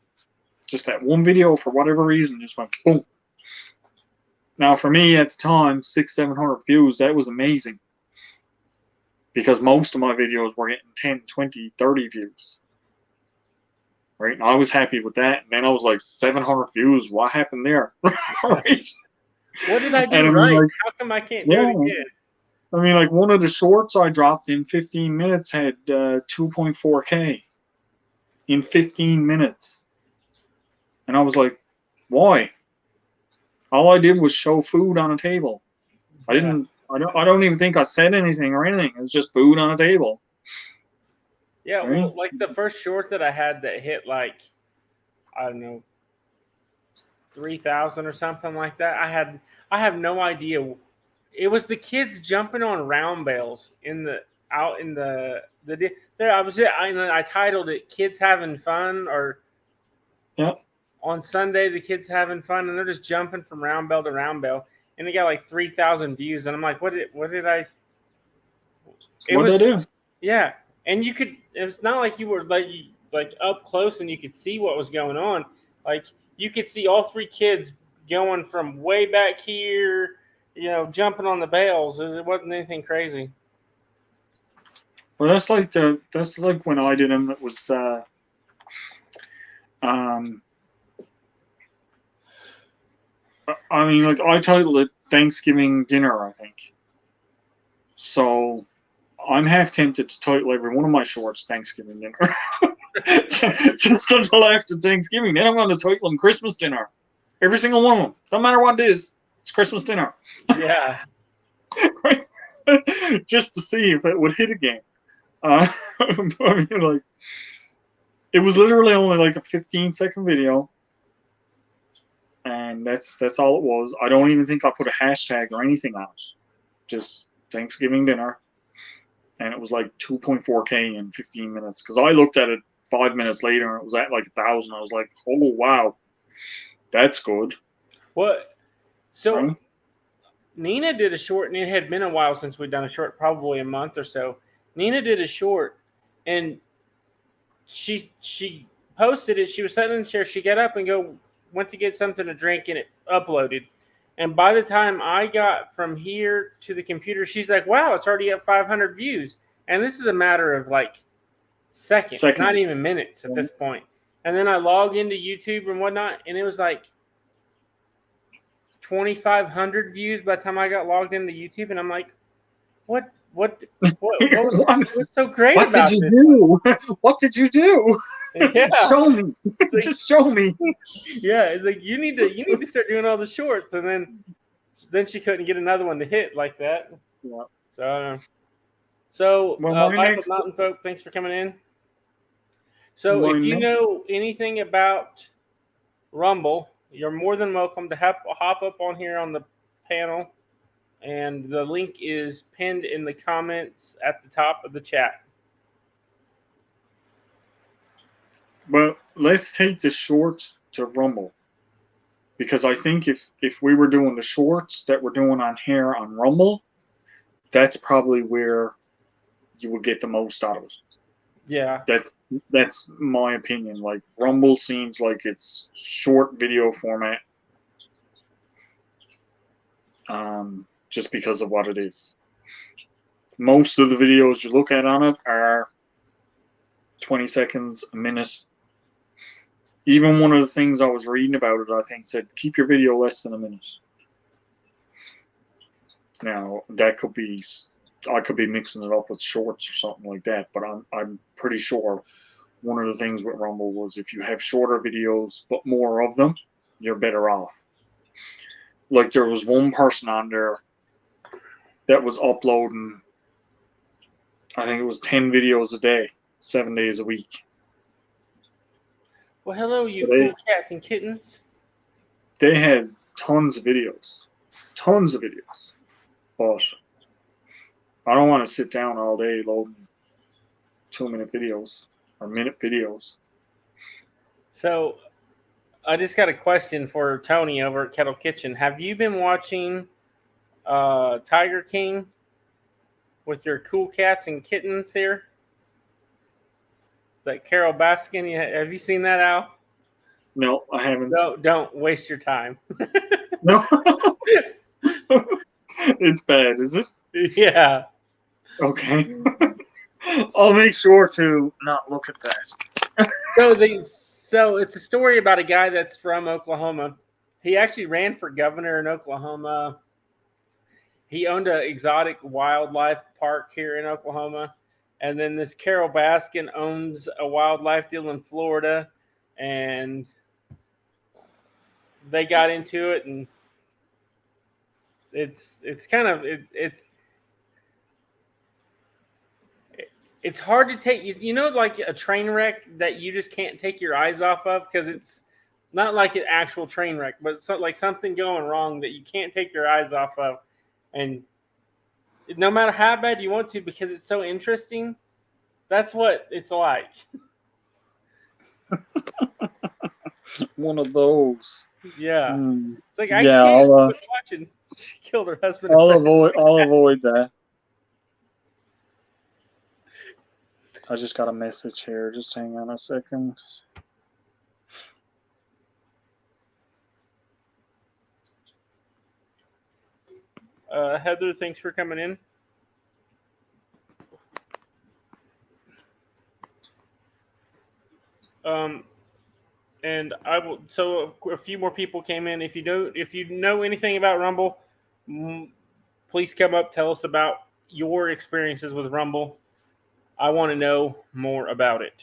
[SPEAKER 2] Just that one video, for whatever reason, just went boom. Now, for me at the time, 600-700 views, that was amazing. Because most of my videos were getting 10, 20, 30 views. Right? And I was happy with that. And then I was like, 700 views, what happened there? Right?
[SPEAKER 1] What did I do
[SPEAKER 2] And I mean,
[SPEAKER 1] right?
[SPEAKER 2] like,
[SPEAKER 1] How come I can't do
[SPEAKER 2] yeah.
[SPEAKER 1] it again?
[SPEAKER 2] I mean, like, one of the shorts I dropped in 15 minutes had 2.4K in 15 minutes. And I was like, why? All I did was show food on a table. I don't even think I said anything or anything. It was just food on a table.
[SPEAKER 1] Yeah,
[SPEAKER 2] Right?
[SPEAKER 1] well, like the first short that I had that hit like, I don't know, 3,000 or something like that. I have no idea. It was the kids jumping on round bales out in the there. I titled it "Kids Having Fun" or
[SPEAKER 2] Yeah.
[SPEAKER 1] on Sunday the kids having fun, and they're just jumping from round bale to round bale, and it got like 3,000 views, and I'm like, what did I? It
[SPEAKER 2] What
[SPEAKER 1] was
[SPEAKER 2] did I do?
[SPEAKER 1] yeah, and you could. It's not like you were like up close and you could see what was going on. Like you could see all three kids going from way back here, jumping on the bales. It wasn't anything crazy.
[SPEAKER 2] Well, that's like when I did them. It was I mean, like, I titled it Thanksgiving Dinner, I think. So I'm half tempted to title every one of my shorts Thanksgiving Dinner. Just until after Thanksgiving. Then I'm going to title them Christmas Dinner. Every single one of them. No matter what it is, it's Christmas dinner.
[SPEAKER 1] Yeah.
[SPEAKER 2] Just to see if it would hit again. I mean, like, it was literally only like a 15-second video. And that's all it was. I don't even think I put a hashtag or anything on it. Just Thanksgiving dinner. And it was like 2.4K in 15 minutes. Because I looked at it 5 minutes later and it was at like 1,000. I was like, oh, wow. That's good.
[SPEAKER 1] What? So
[SPEAKER 2] Right?
[SPEAKER 1] Nina did a short, and it had been a while since we'd done a short, probably a month or so. Nina did a short, and she posted it. She was sitting in the chair. She got up and went to get something to drink, and it uploaded. And by the time I got from here to the computer, she's like, wow, it's already at 500 views. And this is a matter of like seconds, not even minutes at this point. And then I logged into YouTube and whatnot, and it was like 2,500 views by the time I got logged into YouTube. And I'm like, what was so great
[SPEAKER 2] what
[SPEAKER 1] about
[SPEAKER 2] did you
[SPEAKER 1] this?
[SPEAKER 2] do? What did you do?
[SPEAKER 1] Yeah.
[SPEAKER 2] Show me.
[SPEAKER 1] Like,
[SPEAKER 2] just show me.
[SPEAKER 1] Yeah, it's like you need to start doing all the shorts, and then she couldn't get another one to hit like that.
[SPEAKER 2] Yeah.
[SPEAKER 1] So
[SPEAKER 2] Well,
[SPEAKER 1] Life of Mountain Folk, thanks for coming in. So if you know anything about Rumble, you're more than welcome to hop up on here on the panel, and the link is pinned in the comments at the top of the chat.
[SPEAKER 2] Well, let's take the shorts to Rumble, because I think if we were doing the shorts that we're doing on here on Rumble, that's probably where you would get the most out of it.
[SPEAKER 1] Yeah.
[SPEAKER 2] That's my opinion. Like, Rumble seems like it's short video format, just because of what it is. Most of the videos you look at on it are 20 seconds, a minute. Even one of the things I was reading about it, I think, said keep your video less than a minute. Now, that could be, I could be mixing it up with shorts or something like that, but I'm pretty sure one of the things with Rumble was if you have shorter videos but more of them, you're better off. Like, there was one person on there that was uploading, I think it was 10 videos a day, 7 days a week.
[SPEAKER 1] Well, hello, you
[SPEAKER 2] So they-
[SPEAKER 1] cool cats and kittens.
[SPEAKER 2] They had tons of videos. But I don't want to sit down all day loading 2-minute videos or minute videos.
[SPEAKER 1] So, I just got a question for Tony over at Kettle Kitchen. Have you been watching Tiger King with your cool cats and kittens here? That Carol Baskin. Have you seen that, Al?
[SPEAKER 2] No, I haven't.
[SPEAKER 1] No, don't waste your time.
[SPEAKER 2] No. It's bad, is it?
[SPEAKER 1] Yeah.
[SPEAKER 2] Okay. I'll make sure to not look at that.
[SPEAKER 1] So it's a story about a guy that's from Oklahoma. He actually ran for governor in Oklahoma. He owned an exotic wildlife park here in Oklahoma. And then this Carol Baskin owns a wildlife deal in Florida. And they got into it, and it's kind of it's hard to take, like a train wreck that you just can't take your eyes off of, because it's not like an actual train wreck, but it's like something going wrong that you can't take your eyes off of. And no matter how bad you want to, because it's so interesting, that's what it's like.
[SPEAKER 2] One of those.
[SPEAKER 1] Yeah.
[SPEAKER 2] Hmm.
[SPEAKER 1] It's like, I
[SPEAKER 2] Yeah,
[SPEAKER 1] can't
[SPEAKER 2] I'll,
[SPEAKER 1] quit watching. She killed her husband.
[SPEAKER 2] I'll avoid that. I just got a message here. Just hang on a second.
[SPEAKER 1] Heather, thanks for coming in. And I will. So a few more people came in. If you know anything about Rumble, please come up. Tell us about your experiences with Rumble. I want to know more about it.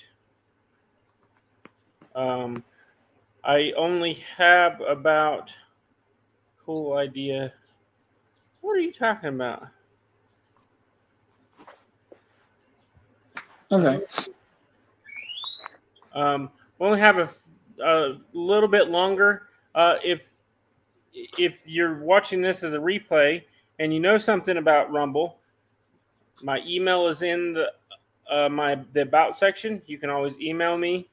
[SPEAKER 1] I only have about cool idea. What are you talking about?
[SPEAKER 2] Okay.
[SPEAKER 1] We only have a little bit longer. If you're watching this as a replay and you know something about Rumble, my email is in the about section. You can always email me,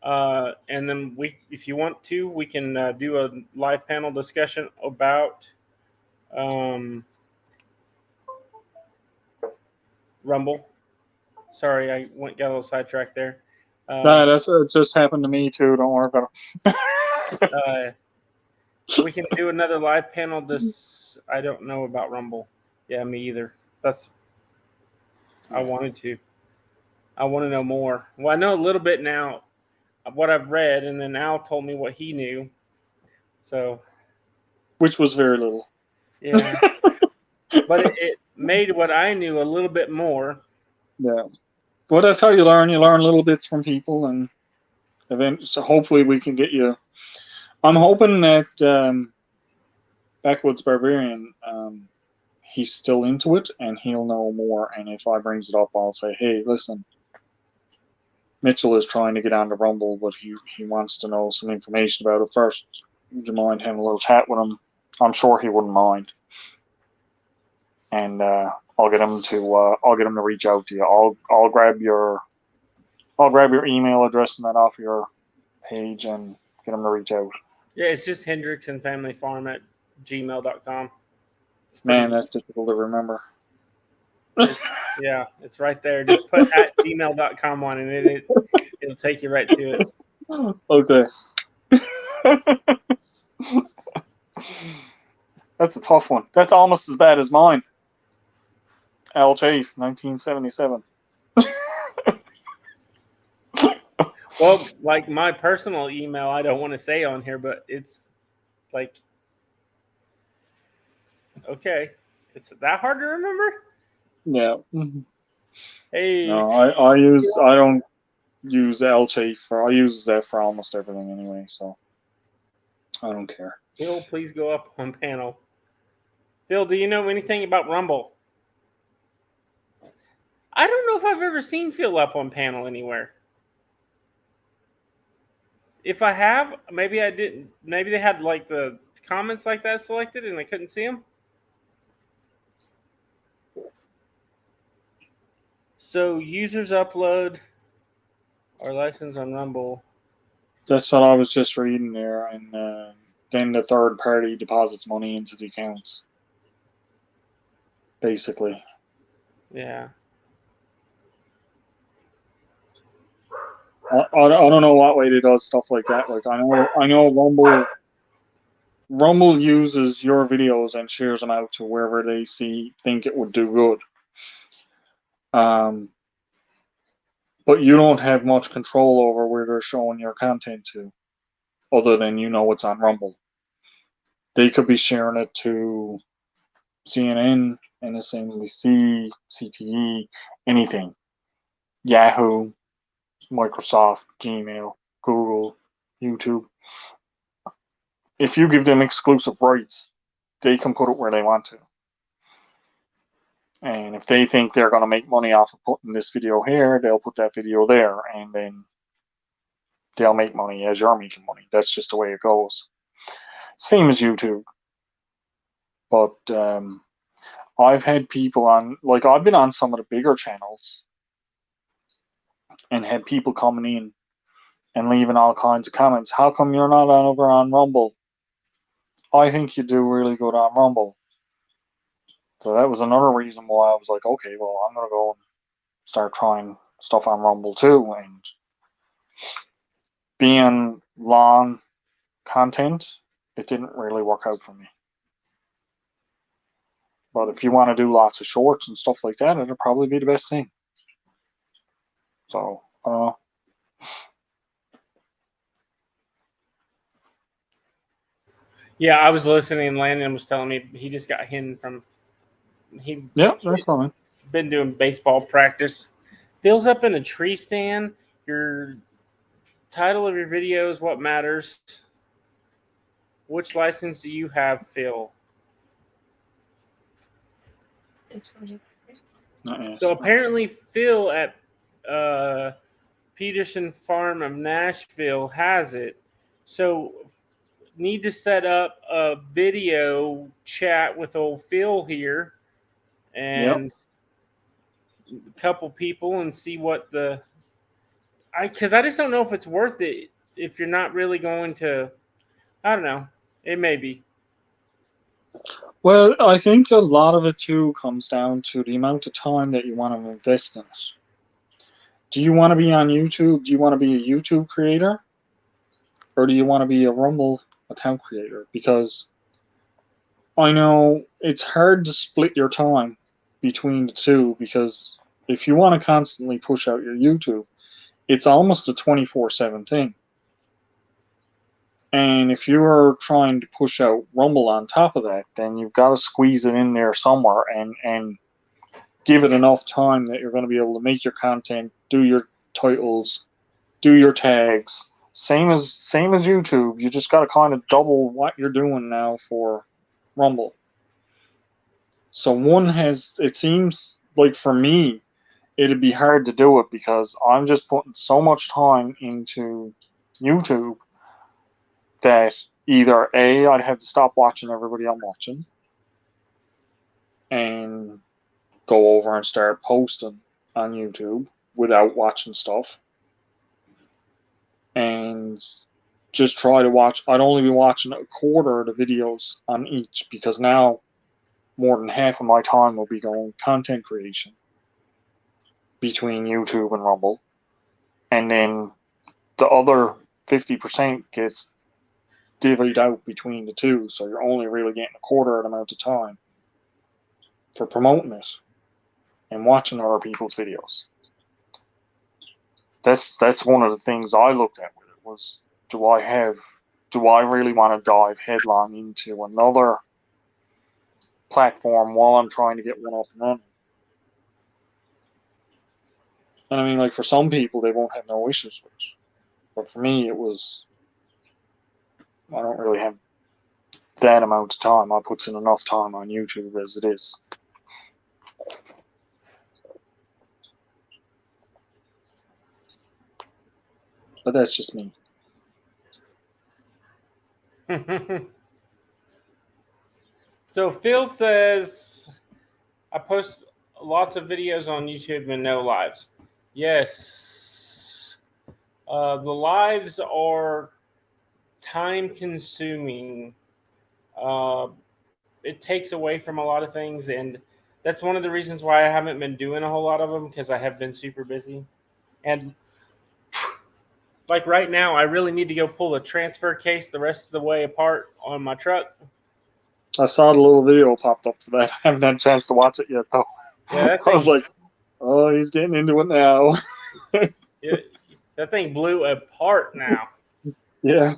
[SPEAKER 1] and then if you want to, we can do a live panel discussion about Rumble. Sorry, I got a little sidetracked there.
[SPEAKER 2] No, it just happened to me too. Don't worry about it.
[SPEAKER 1] We can do another live panel. I don't know about Rumble. Yeah, me either. I wanted to. I want to know more. Well, I know a little bit now of what I've read, and then Al told me what he knew. So,
[SPEAKER 2] Which was very little.
[SPEAKER 1] yeah. But it made what I knew a little bit more.
[SPEAKER 2] Yeah. Well, that's how you learn. You learn little bits from people, and eventually, so hopefully we can get you. I'm hoping that Backwoods Barbarian, he's still into it, and he'll know more. And if I brings it up, I'll say, hey, listen, Mitchell is trying to get on the Rumble, but he wants to know some information about it first. Would you mind having a little chat with him? I'm sure he wouldn't mind. And I'll get him to reach out to you. I'll grab your email address and that off your page and get him to reach out.
[SPEAKER 1] Yeah, it's just hendricksonfamilyfarm@gmail.com.
[SPEAKER 2] Man, that's difficult to remember.
[SPEAKER 1] It's right there. Just put @gmail.com on, and it'll take you right to it.
[SPEAKER 2] Okay. That's a tough one. That's almost as bad as mine. Al Chafe, 1977.
[SPEAKER 1] Well, like my personal email, I don't want to say on here, but it's like, okay, it's that hard to remember?
[SPEAKER 2] Yeah.
[SPEAKER 1] Hey.
[SPEAKER 2] No, I don't use Al Chafe I use that for almost everything anyway, so I don't care.
[SPEAKER 1] Will, please go up on panel. Phil, do you know anything about Rumble? I don't know if I've ever seen Phil up on panel anywhere. If I have, maybe I didn't. Maybe they had like the comments like that selected and I couldn't see them. So users upload our license on Rumble.
[SPEAKER 2] That's what I was just reading there, and then the third party deposits money into the accounts, basically.
[SPEAKER 1] Yeah.
[SPEAKER 2] I don't know what way they does stuff like that. Like I know Rumble uses your videos and shares them out to wherever they think it would do good. But you don't have much control over where they're showing your content to, other than you know what's on Rumble. They could be sharing it to CNN, MSNBC, CTE, anything. Yahoo, Microsoft, Gmail, Google, YouTube. If you give them exclusive rights, they can put it where they want to. And if they think they're going to make money off of putting this video here, they'll put that video there, and then they'll make money as you're making money. That's just the way it goes. Same as YouTube. But I've had people on, like I've been on some of the bigger channels and had people coming in and leaving all kinds of comments. How come you're not over on Rumble? I think you do really good on Rumble. So that was another reason why I was like, okay, well, I'm going to go and start trying stuff on Rumble too. And being long content, it didn't really work out for me. But if you want to do lots of shorts and stuff like that, it'll probably be the best thing. So,
[SPEAKER 1] Yeah, I was listening. Landon was telling me he just got hidden from.
[SPEAKER 2] Yeah, that's fine.
[SPEAKER 1] Been doing baseball practice. Phil's up in a tree stand. Your title of your video is what matters. Which license do you have, Phil? So apparently, Phil at Peterson Farm of Nashville has it. So need to set up a video chat with old Phil here and a couple people and see what because I just don't know if it's worth it if you're not really going to. I don't know. It may be.
[SPEAKER 2] Well, I think a lot of it too comes down to the amount of time that you want to invest in it. Do you want to be on YouTube? Do you want to be a YouTube creator? Or do you want to be a Rumble account creator? Because I know it's hard to split your time between the two, because if you want to constantly push out your YouTube, it's almost a 24/7 thing. And if you're trying to push out Rumble on top of that, then you've got to squeeze it in there somewhere and give it enough time that you're going to be able to make your content, do your titles, do your tags. Same as YouTube. You just got to kind of double what you're doing now for Rumble. So it seems like for me, it'd be hard to do it because I'm just putting so much time into YouTube that either A, I'd have to stop watching everybody I'm watching and go over and start posting on YouTube without watching stuff, and just try to watch. I'd only be watching a quarter of the videos on each, because now more than half of my time will be going content creation between YouTube and Rumble, and then the other 50% gets divvied out between the two, so you're only really getting a quarter of the amount of time for promoting it and watching other people's videos. That's one of the things I looked at with it was, do I really want to dive headlong into another platform while I'm trying to get one up and running? And I mean, like, for some people, they won't have no issues with it. But for me, it was, I don't really have that amount of time. I puts in enough time on YouTube as it is. But that's just me.
[SPEAKER 1] So Phil says, I post lots of videos on YouTube and no lives. Yes. The lives are time consuming. It takes away from a lot of things, and that's one of the reasons why I haven't been doing a whole lot of them, because I have been super busy. And like right now, I really need to go pull the transfer case the rest of the way apart on my truck.
[SPEAKER 2] I saw the little video popped up for that. I haven't had a chance to watch it yet, though.
[SPEAKER 1] Yeah,
[SPEAKER 2] I was like, oh, he's getting into it now.
[SPEAKER 1] That thing blew apart now.
[SPEAKER 2] Yeah.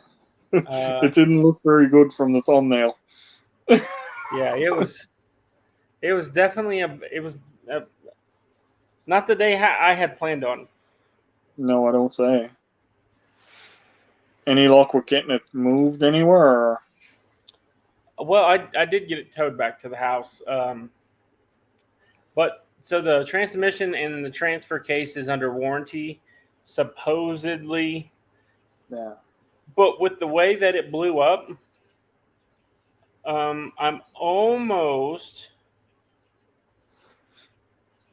[SPEAKER 2] It didn't look very good from the thumbnail.
[SPEAKER 1] Yeah, it was definitely not the day I had planned on.
[SPEAKER 2] No, I don't say. Any luck with getting it moved anywhere? Or?
[SPEAKER 1] Well, I did get it towed back to the house, but so the transmission and the transfer case is under warranty, supposedly.
[SPEAKER 2] Yeah.
[SPEAKER 1] But with the way that it blew up, I'm almost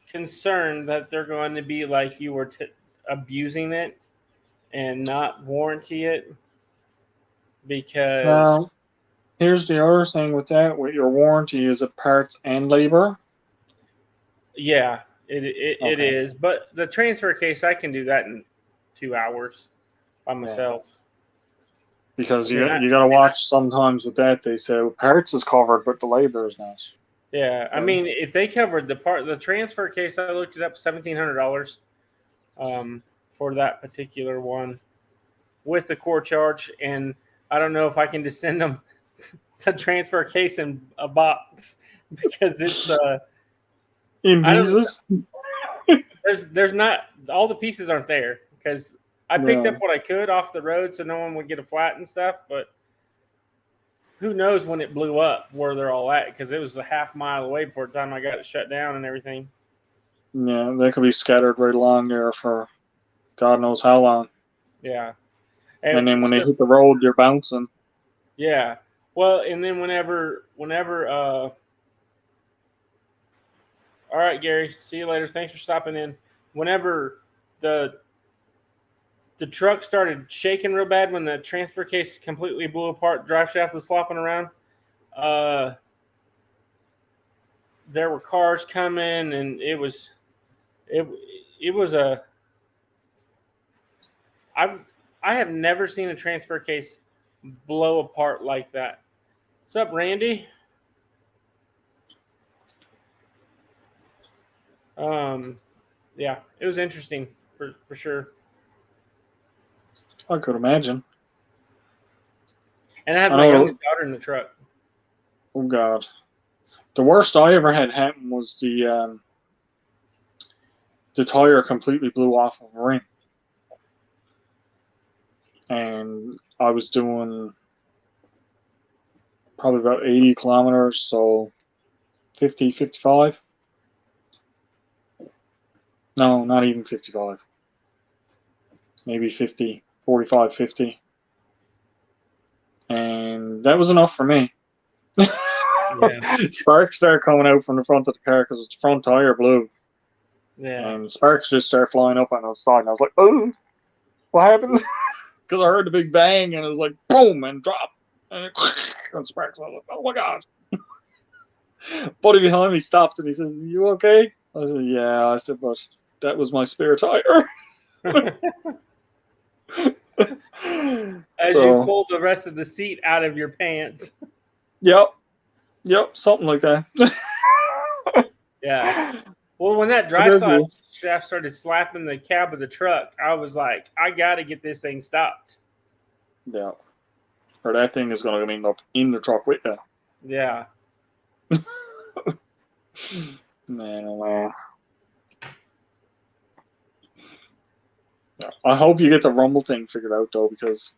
[SPEAKER 1] concerned that they're going to be like you were abusing it and not warranty it, because
[SPEAKER 2] Now, here's the other thing with that. With your warranty, is it parts and labor?
[SPEAKER 1] yeah, it
[SPEAKER 2] Okay.
[SPEAKER 1] is. But the transfer case, I can do that in 2 hours by myself.
[SPEAKER 2] Because
[SPEAKER 1] I mean,
[SPEAKER 2] you got to watch sometimes with that. They say parts is covered, but the labor is not.
[SPEAKER 1] Yeah, I mean, if they covered the transfer case, I looked it up, $1,700 for that particular one with the core charge, and I don't know if I can just send them the transfer case in a box, because it's
[SPEAKER 2] In
[SPEAKER 1] I don't-
[SPEAKER 2] pieces?
[SPEAKER 1] there's not, all the pieces aren't there, because I picked
[SPEAKER 2] No.
[SPEAKER 1] up what I could off the road so no one would get a flat and stuff, but who knows when it blew up where they're all at, because it was a half mile away before the time I got it shut down and everything.
[SPEAKER 2] Yeah, they could be scattered right along there for God knows how long.
[SPEAKER 1] Yeah.
[SPEAKER 2] And then when they hit the road, they're bouncing.
[SPEAKER 1] Yeah. Well, and then whenever all right, Gary, see you later. Thanks for stopping in. Whenever the truck started shaking real bad, when the transfer case completely blew apart, drive shaft was flopping around, there were cars coming, and it was a I have never seen a transfer case blow apart like that. What's up, Randy? Yeah, it was interesting for sure.
[SPEAKER 2] I could imagine.
[SPEAKER 1] And I had
[SPEAKER 2] I
[SPEAKER 1] my
[SPEAKER 2] know-
[SPEAKER 1] youngest daughter in the truck.
[SPEAKER 2] Oh God, the worst I ever had happen was the tire completely blew off of a rim, and I was doing probably about 80 kilometers, so 50, 55. No, not even 55. Maybe 50, 45, 50. And that was enough for me.
[SPEAKER 1] Yeah.
[SPEAKER 2] Sparks started coming out from the front of the car because the front tire blew.
[SPEAKER 1] Yeah.
[SPEAKER 2] And sparks just started flying up on the side. And I was like, oh, what happened? Because I heard the big bang and it was like, boom, and drop. And, and sparks, I was like, oh my God. Buddy behind me stopped and he says, you okay? I said, yeah. I said, but that was my spare tire.
[SPEAKER 1] As you pull the rest of the seat out of your pants.
[SPEAKER 2] Yep, something like that.
[SPEAKER 1] Yeah. Well, when that dry shaft started slapping the cab of the truck, I was like, I got to get this thing stopped.
[SPEAKER 2] Yeah. Or that thing is going to end up in the truck with you.
[SPEAKER 1] Yeah.
[SPEAKER 2] Man. I hope you get the rumble thing figured out, though, because,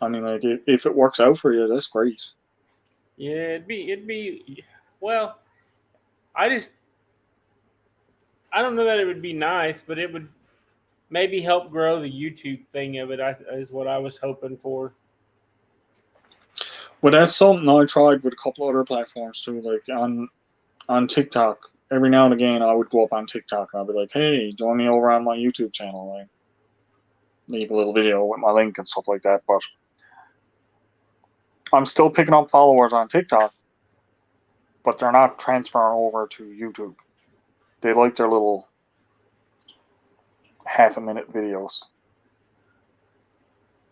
[SPEAKER 2] I mean, like, if it works out for you, that's great.
[SPEAKER 1] Yeah, it'd be well, I just I don't know that it would be nice, but it would maybe help grow the YouTube thing of it. Is what I was hoping for.
[SPEAKER 2] But that's something I tried with a couple other platforms too, like on TikTok. Every now and again, I would go up on TikTok and I'd be like, "Hey, join me over on my YouTube channel." Like, leave a little video with my link and stuff like that. But I'm still picking up followers on TikTok, but they're not transferring over to YouTube. They like their little half-a-minute videos.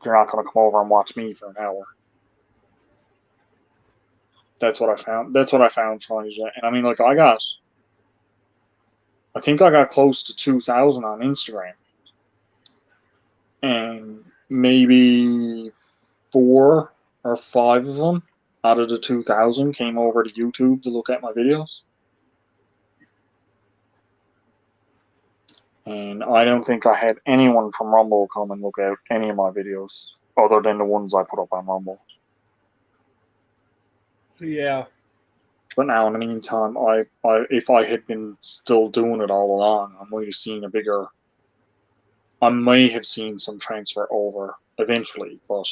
[SPEAKER 2] They're not going to come over and watch me for an hour. That's what I found. That's what I found trying to do. And I mean, like, I think I got close to 2,000 on Instagram. And maybe 4 or 5 of them out of the 2,000 came over to YouTube to look at my videos. And I don't think I had anyone from Rumble come and look at any of my videos other than the ones I put up on Rumble.
[SPEAKER 1] Yeah.
[SPEAKER 2] But now, in the meantime, if I had been still doing it all along, I might have seen I may have seen some transfer over eventually. But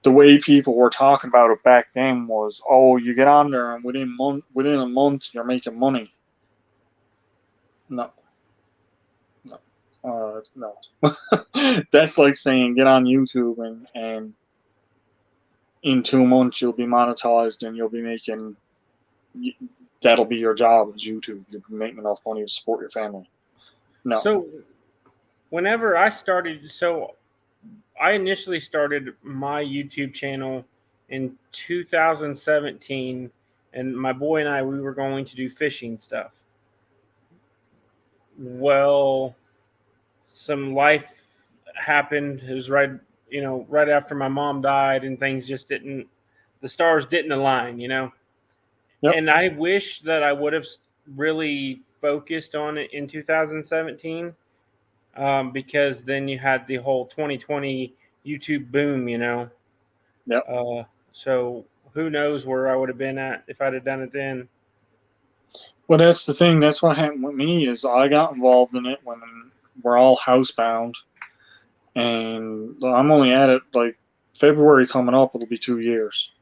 [SPEAKER 2] the way people were talking about it back then was, oh, you get on there and within a month you're making money. No. No. That's like saying get on YouTube and in 2 months you'll be monetized and you'll be making, that'll be your job as YouTube. You'll be making enough money to support your family. No.
[SPEAKER 1] So whenever I started, I initially started my YouTube channel in 2017, and my boy and I, we were going to do fishing stuff. Well, some life happened. It was right after my mom died, and things just didn't, the stars didn't align, Yep. And I wish that I would have really focused on it in 2017. Because then you had the whole 2020 YouTube boom,
[SPEAKER 2] Yep.
[SPEAKER 1] So who knows where I would have been at if I'd have done it then.
[SPEAKER 2] Well, that's the thing. That's what happened with me is I got involved in it when we're all housebound, and I'm only at it like February coming up. It'll be 2 years.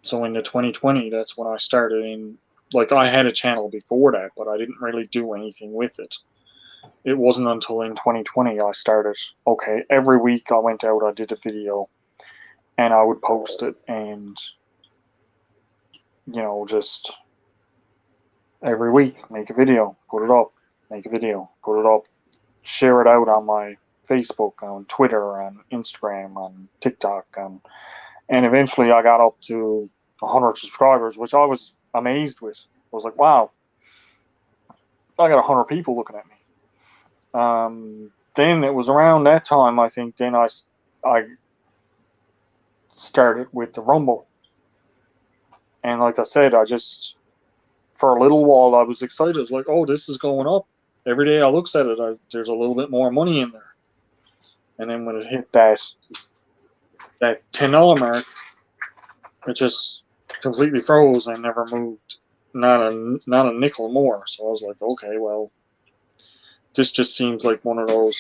[SPEAKER 2] So in the 2020, that's when I started. And like I had a channel before that, but I didn't really do anything with it. It wasn't until in 2020 I started. Okay, every week I went out, I did a video, and I would post it, and just every week make a video, put it up, make a video, put it up, share it out on my Facebook, on Twitter, on Instagram, on TikTok, and eventually I got up to 100 subscribers, which I was amazed with. I was like, wow, I got 100 people looking at me. Then it was around that time, I think, then I started with the Rumble. And like I said, for a little while, I was excited. I was like, oh, this is going up. Every day I looked at it, there's a little bit more money in there. And then when it hit that $10 mark, it just completely froze and never moved. Not a nickel more. So I was like, okay, well, this just seems like one of those.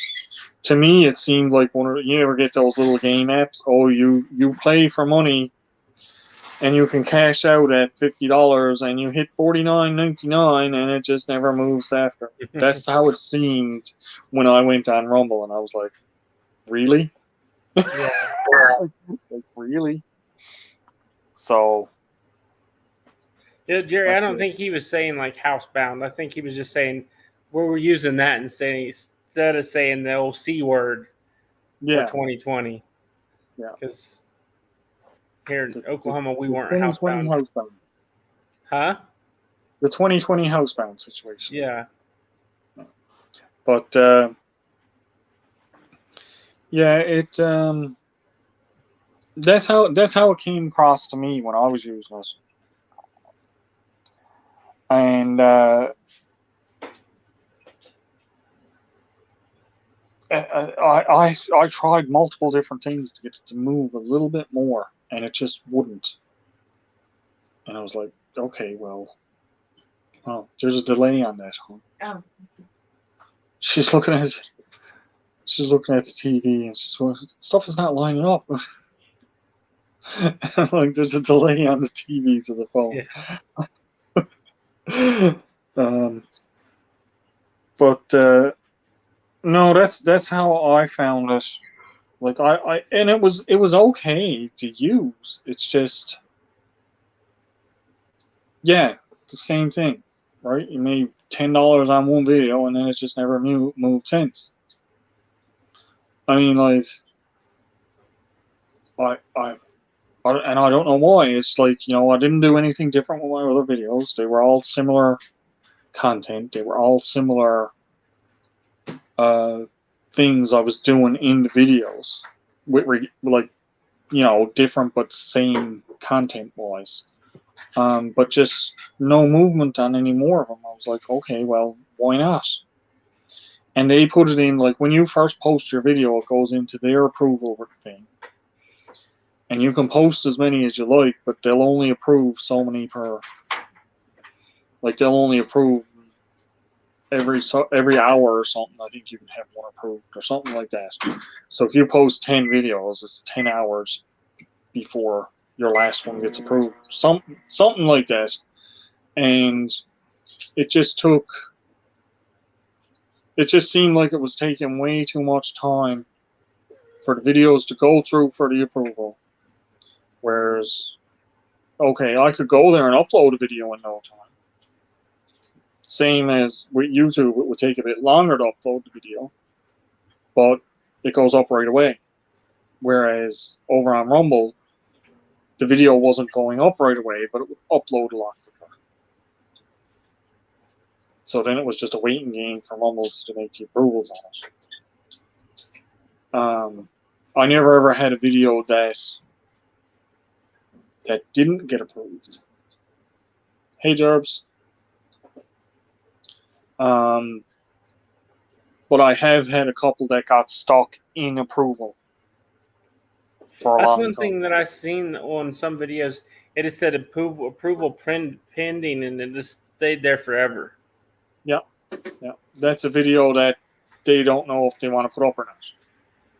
[SPEAKER 2] To me, it seemed like you ever get those little game apps? Oh, you play for money, and you can cash out at $50, and you hit $49.99, and it just never moves after. That's how it seemed when I went on Rumble, and I was like, really?
[SPEAKER 1] Yeah.
[SPEAKER 2] Like, really? So.
[SPEAKER 1] Yeah, Jerry, I don't think he was saying like housebound. I think he was just saying we were using that instead of saying the old C word for 2020.
[SPEAKER 2] Yeah.
[SPEAKER 1] Because here in Oklahoma, we weren't housebound. Huh?
[SPEAKER 2] The 2020 housebound situation.
[SPEAKER 1] Yeah.
[SPEAKER 2] But yeah, it that's how it came across to me when I was using it. And I tried multiple different things to get it to move a little bit more, and it just wouldn't. And I was like, okay, well, oh, there's a delay on that, huh?
[SPEAKER 3] Oh.
[SPEAKER 2] She's looking at the TV and she's going, stuff is not lining up. And I'm like, there's a delay on the TV to the phone.
[SPEAKER 1] Yeah.
[SPEAKER 2] But no, that's how I found it. Like and it was okay to use. It's just, yeah, the same thing, right? You made $10 on one video and then it's just never moved since. I mean, like, and I don't know why. It's like, you know, I didn't do anything different with my other videos. They were all similar content. They were all similar things I was doing in the videos, like, you know, different but same content wise. But just no movement on any more of them. I was like, okay, well, why not? And they put it in, like, when you first post your video, it goes into their approval thing. And you can post as many as you like, but they'll only approve so many per. Like, they'll only approve every hour or something. I think you can have one approved or something like that. So if you post 10 videos, it's 10 hours before your last one gets approved. Something like that. And it just seemed like it was taking way too much time for the videos to go through for the approval. Whereas, okay, I could go there and upload a video in no time. Same as with YouTube, it would take a bit longer to upload the video, but it goes up right away. Whereas over on Rumble, the video wasn't going up right away, but it would upload a lot quicker. So then it was just a waiting game for Rumble to make the approvals on it. I never ever had a video that didn't get approved. Hey, Jerbs. But I have had a couple that got stuck in approval for a
[SPEAKER 1] That's
[SPEAKER 2] long
[SPEAKER 1] one
[SPEAKER 2] time.
[SPEAKER 1] thing that I've seen on some videos. It has said approval pending, and it just stayed there forever.
[SPEAKER 2] Yeah. That's a video that they don't know if they want to put up or not.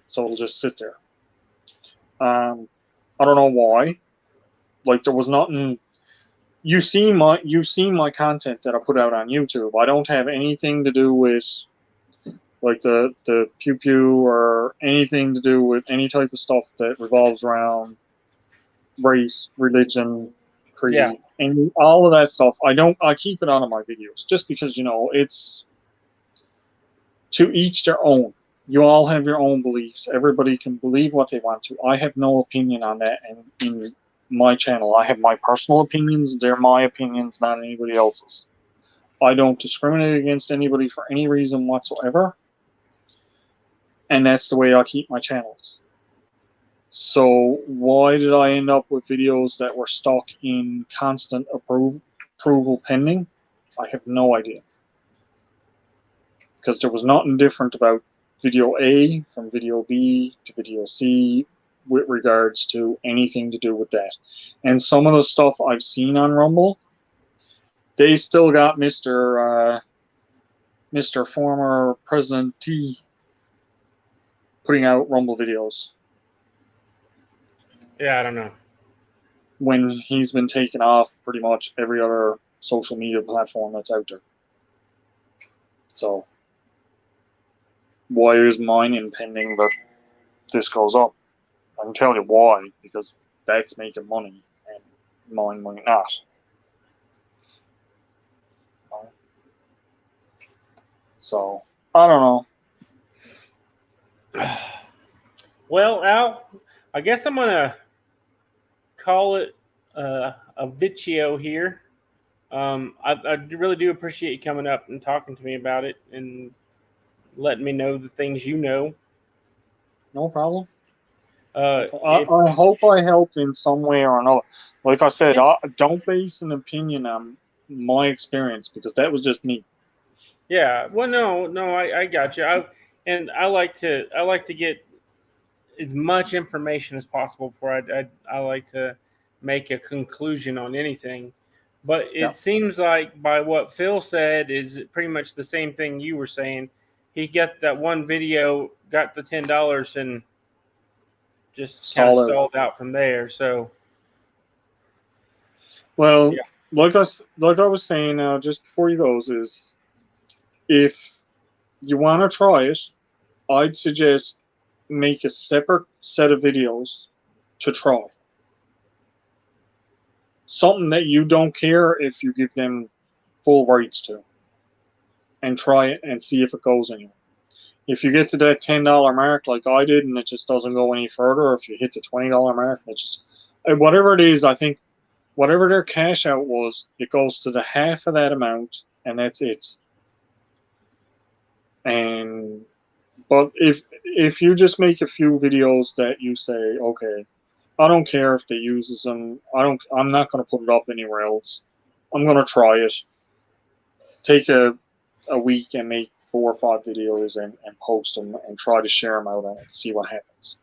[SPEAKER 2] So it'll just sit there. I don't know why. Like, there was nothing. You see my content that I put out on YouTube. I don't have anything to do with, like, the pew pew or anything to do with any type of stuff that revolves around race, religion, creed, and all of that stuff. I keep it out of my videos just because, you know, it's to each their own. You all have your own beliefs. Everybody can believe what they want to. I have no opinion on that, and in my channel, I have my personal opinions. They're my opinions, not anybody else's. I don't discriminate against anybody for any reason whatsoever, and that's the way I keep my channels. So why did I end up with videos that were stuck in constant approval pending? I have no idea. Because there was nothing different about video A from video B to video C with regards to anything to do with that. And some of the stuff I've seen on Rumble, they still got Mr. Former President T putting out Rumble videos.
[SPEAKER 1] Yeah, I don't know.
[SPEAKER 2] When he's been taken off pretty much every other social media platform that's out there. So why is mine impending that this goes up? I can tell you why, because that's making money and mine might not. So I don't know.
[SPEAKER 1] Well, Al, I guess I'm gonna call it a video here. I really do appreciate you coming up and talking to me about it and letting me know the things you know.
[SPEAKER 2] No problem.
[SPEAKER 1] I
[SPEAKER 2] I hope I helped in some way or another. Like I said, don't base an opinion on my experience because that was just me.
[SPEAKER 1] Yeah. Well, no, I got you. I like to get as much information as possible before I like to make a conclusion on anything. But it
[SPEAKER 2] Yeah.
[SPEAKER 1] seems like by what Phil said is pretty much the same thing you were saying. He got that one video, got the $10, and just kind of
[SPEAKER 2] Stall out.
[SPEAKER 1] stalled out from there. So
[SPEAKER 2] Well,
[SPEAKER 1] Yeah.
[SPEAKER 2] like I was saying just before you goes is, if you want to try it, I'd suggest make a separate set of videos to try. Something that you don't care if you give them full rights to, and try it and see if it goes anywhere. If you get to that $10 mark like I did and it just doesn't go any further, or if you hit the $20 mark, it just, whatever it is, I think whatever their cash out was, it goes to the half of that amount, and that's it. And but if you just make a few videos that you say, okay, I don't care if they uses them, I'm not going to put it up anywhere else. I'm going to try it. Take a week and make 4 or 5 videos and post them and try to share them out and see what happens.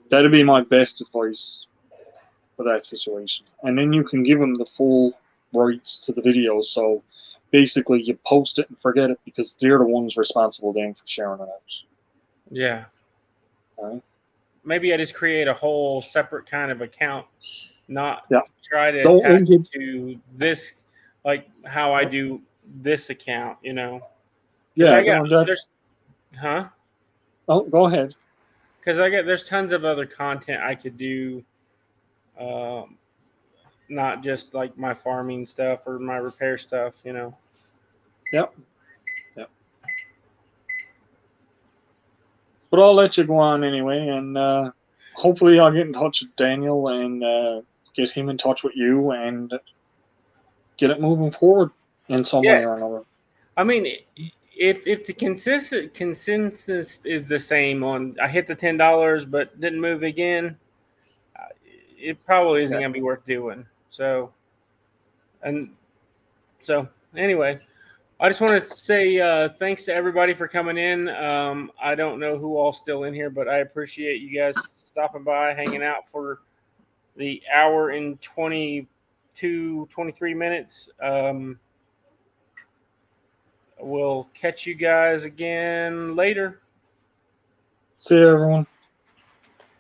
[SPEAKER 2] That'd be my best advice for that situation. And then you can give them the full rights to the video. So basically, you post it and forget it, because they're the ones responsible then for sharing it out.
[SPEAKER 1] yeah,
[SPEAKER 2] Right?
[SPEAKER 1] maybe I just create a whole separate kind of account, not
[SPEAKER 2] Yeah.
[SPEAKER 1] try to
[SPEAKER 2] Don't
[SPEAKER 1] attach
[SPEAKER 2] link
[SPEAKER 1] it to this, like how I do this account, you know. 'Cause
[SPEAKER 2] Yeah,
[SPEAKER 1] I got
[SPEAKER 2] no, that,
[SPEAKER 1] there's, huh?
[SPEAKER 2] oh, go ahead.
[SPEAKER 1] Because there's tons of other content I could do, um, not just like my farming stuff or my repair stuff, you know.
[SPEAKER 2] Yep. Yep. But I'll let you go on anyway, and hopefully I'll get in touch with Daniel and get him in touch with you and get it moving forward in some way
[SPEAKER 1] Yeah,
[SPEAKER 2] or another.
[SPEAKER 1] I mean, if the consensus is the same on I hit the $10 but didn't move again, it probably isn't
[SPEAKER 2] Yeah.
[SPEAKER 1] gonna be worth doing. So, and so anyway, I just want to say thanks to everybody for coming in. I don't know who all's still in here, but I appreciate you guys stopping by, hanging out for the hour and 23 minutes. We'll catch you guys again later.
[SPEAKER 2] See you, everyone.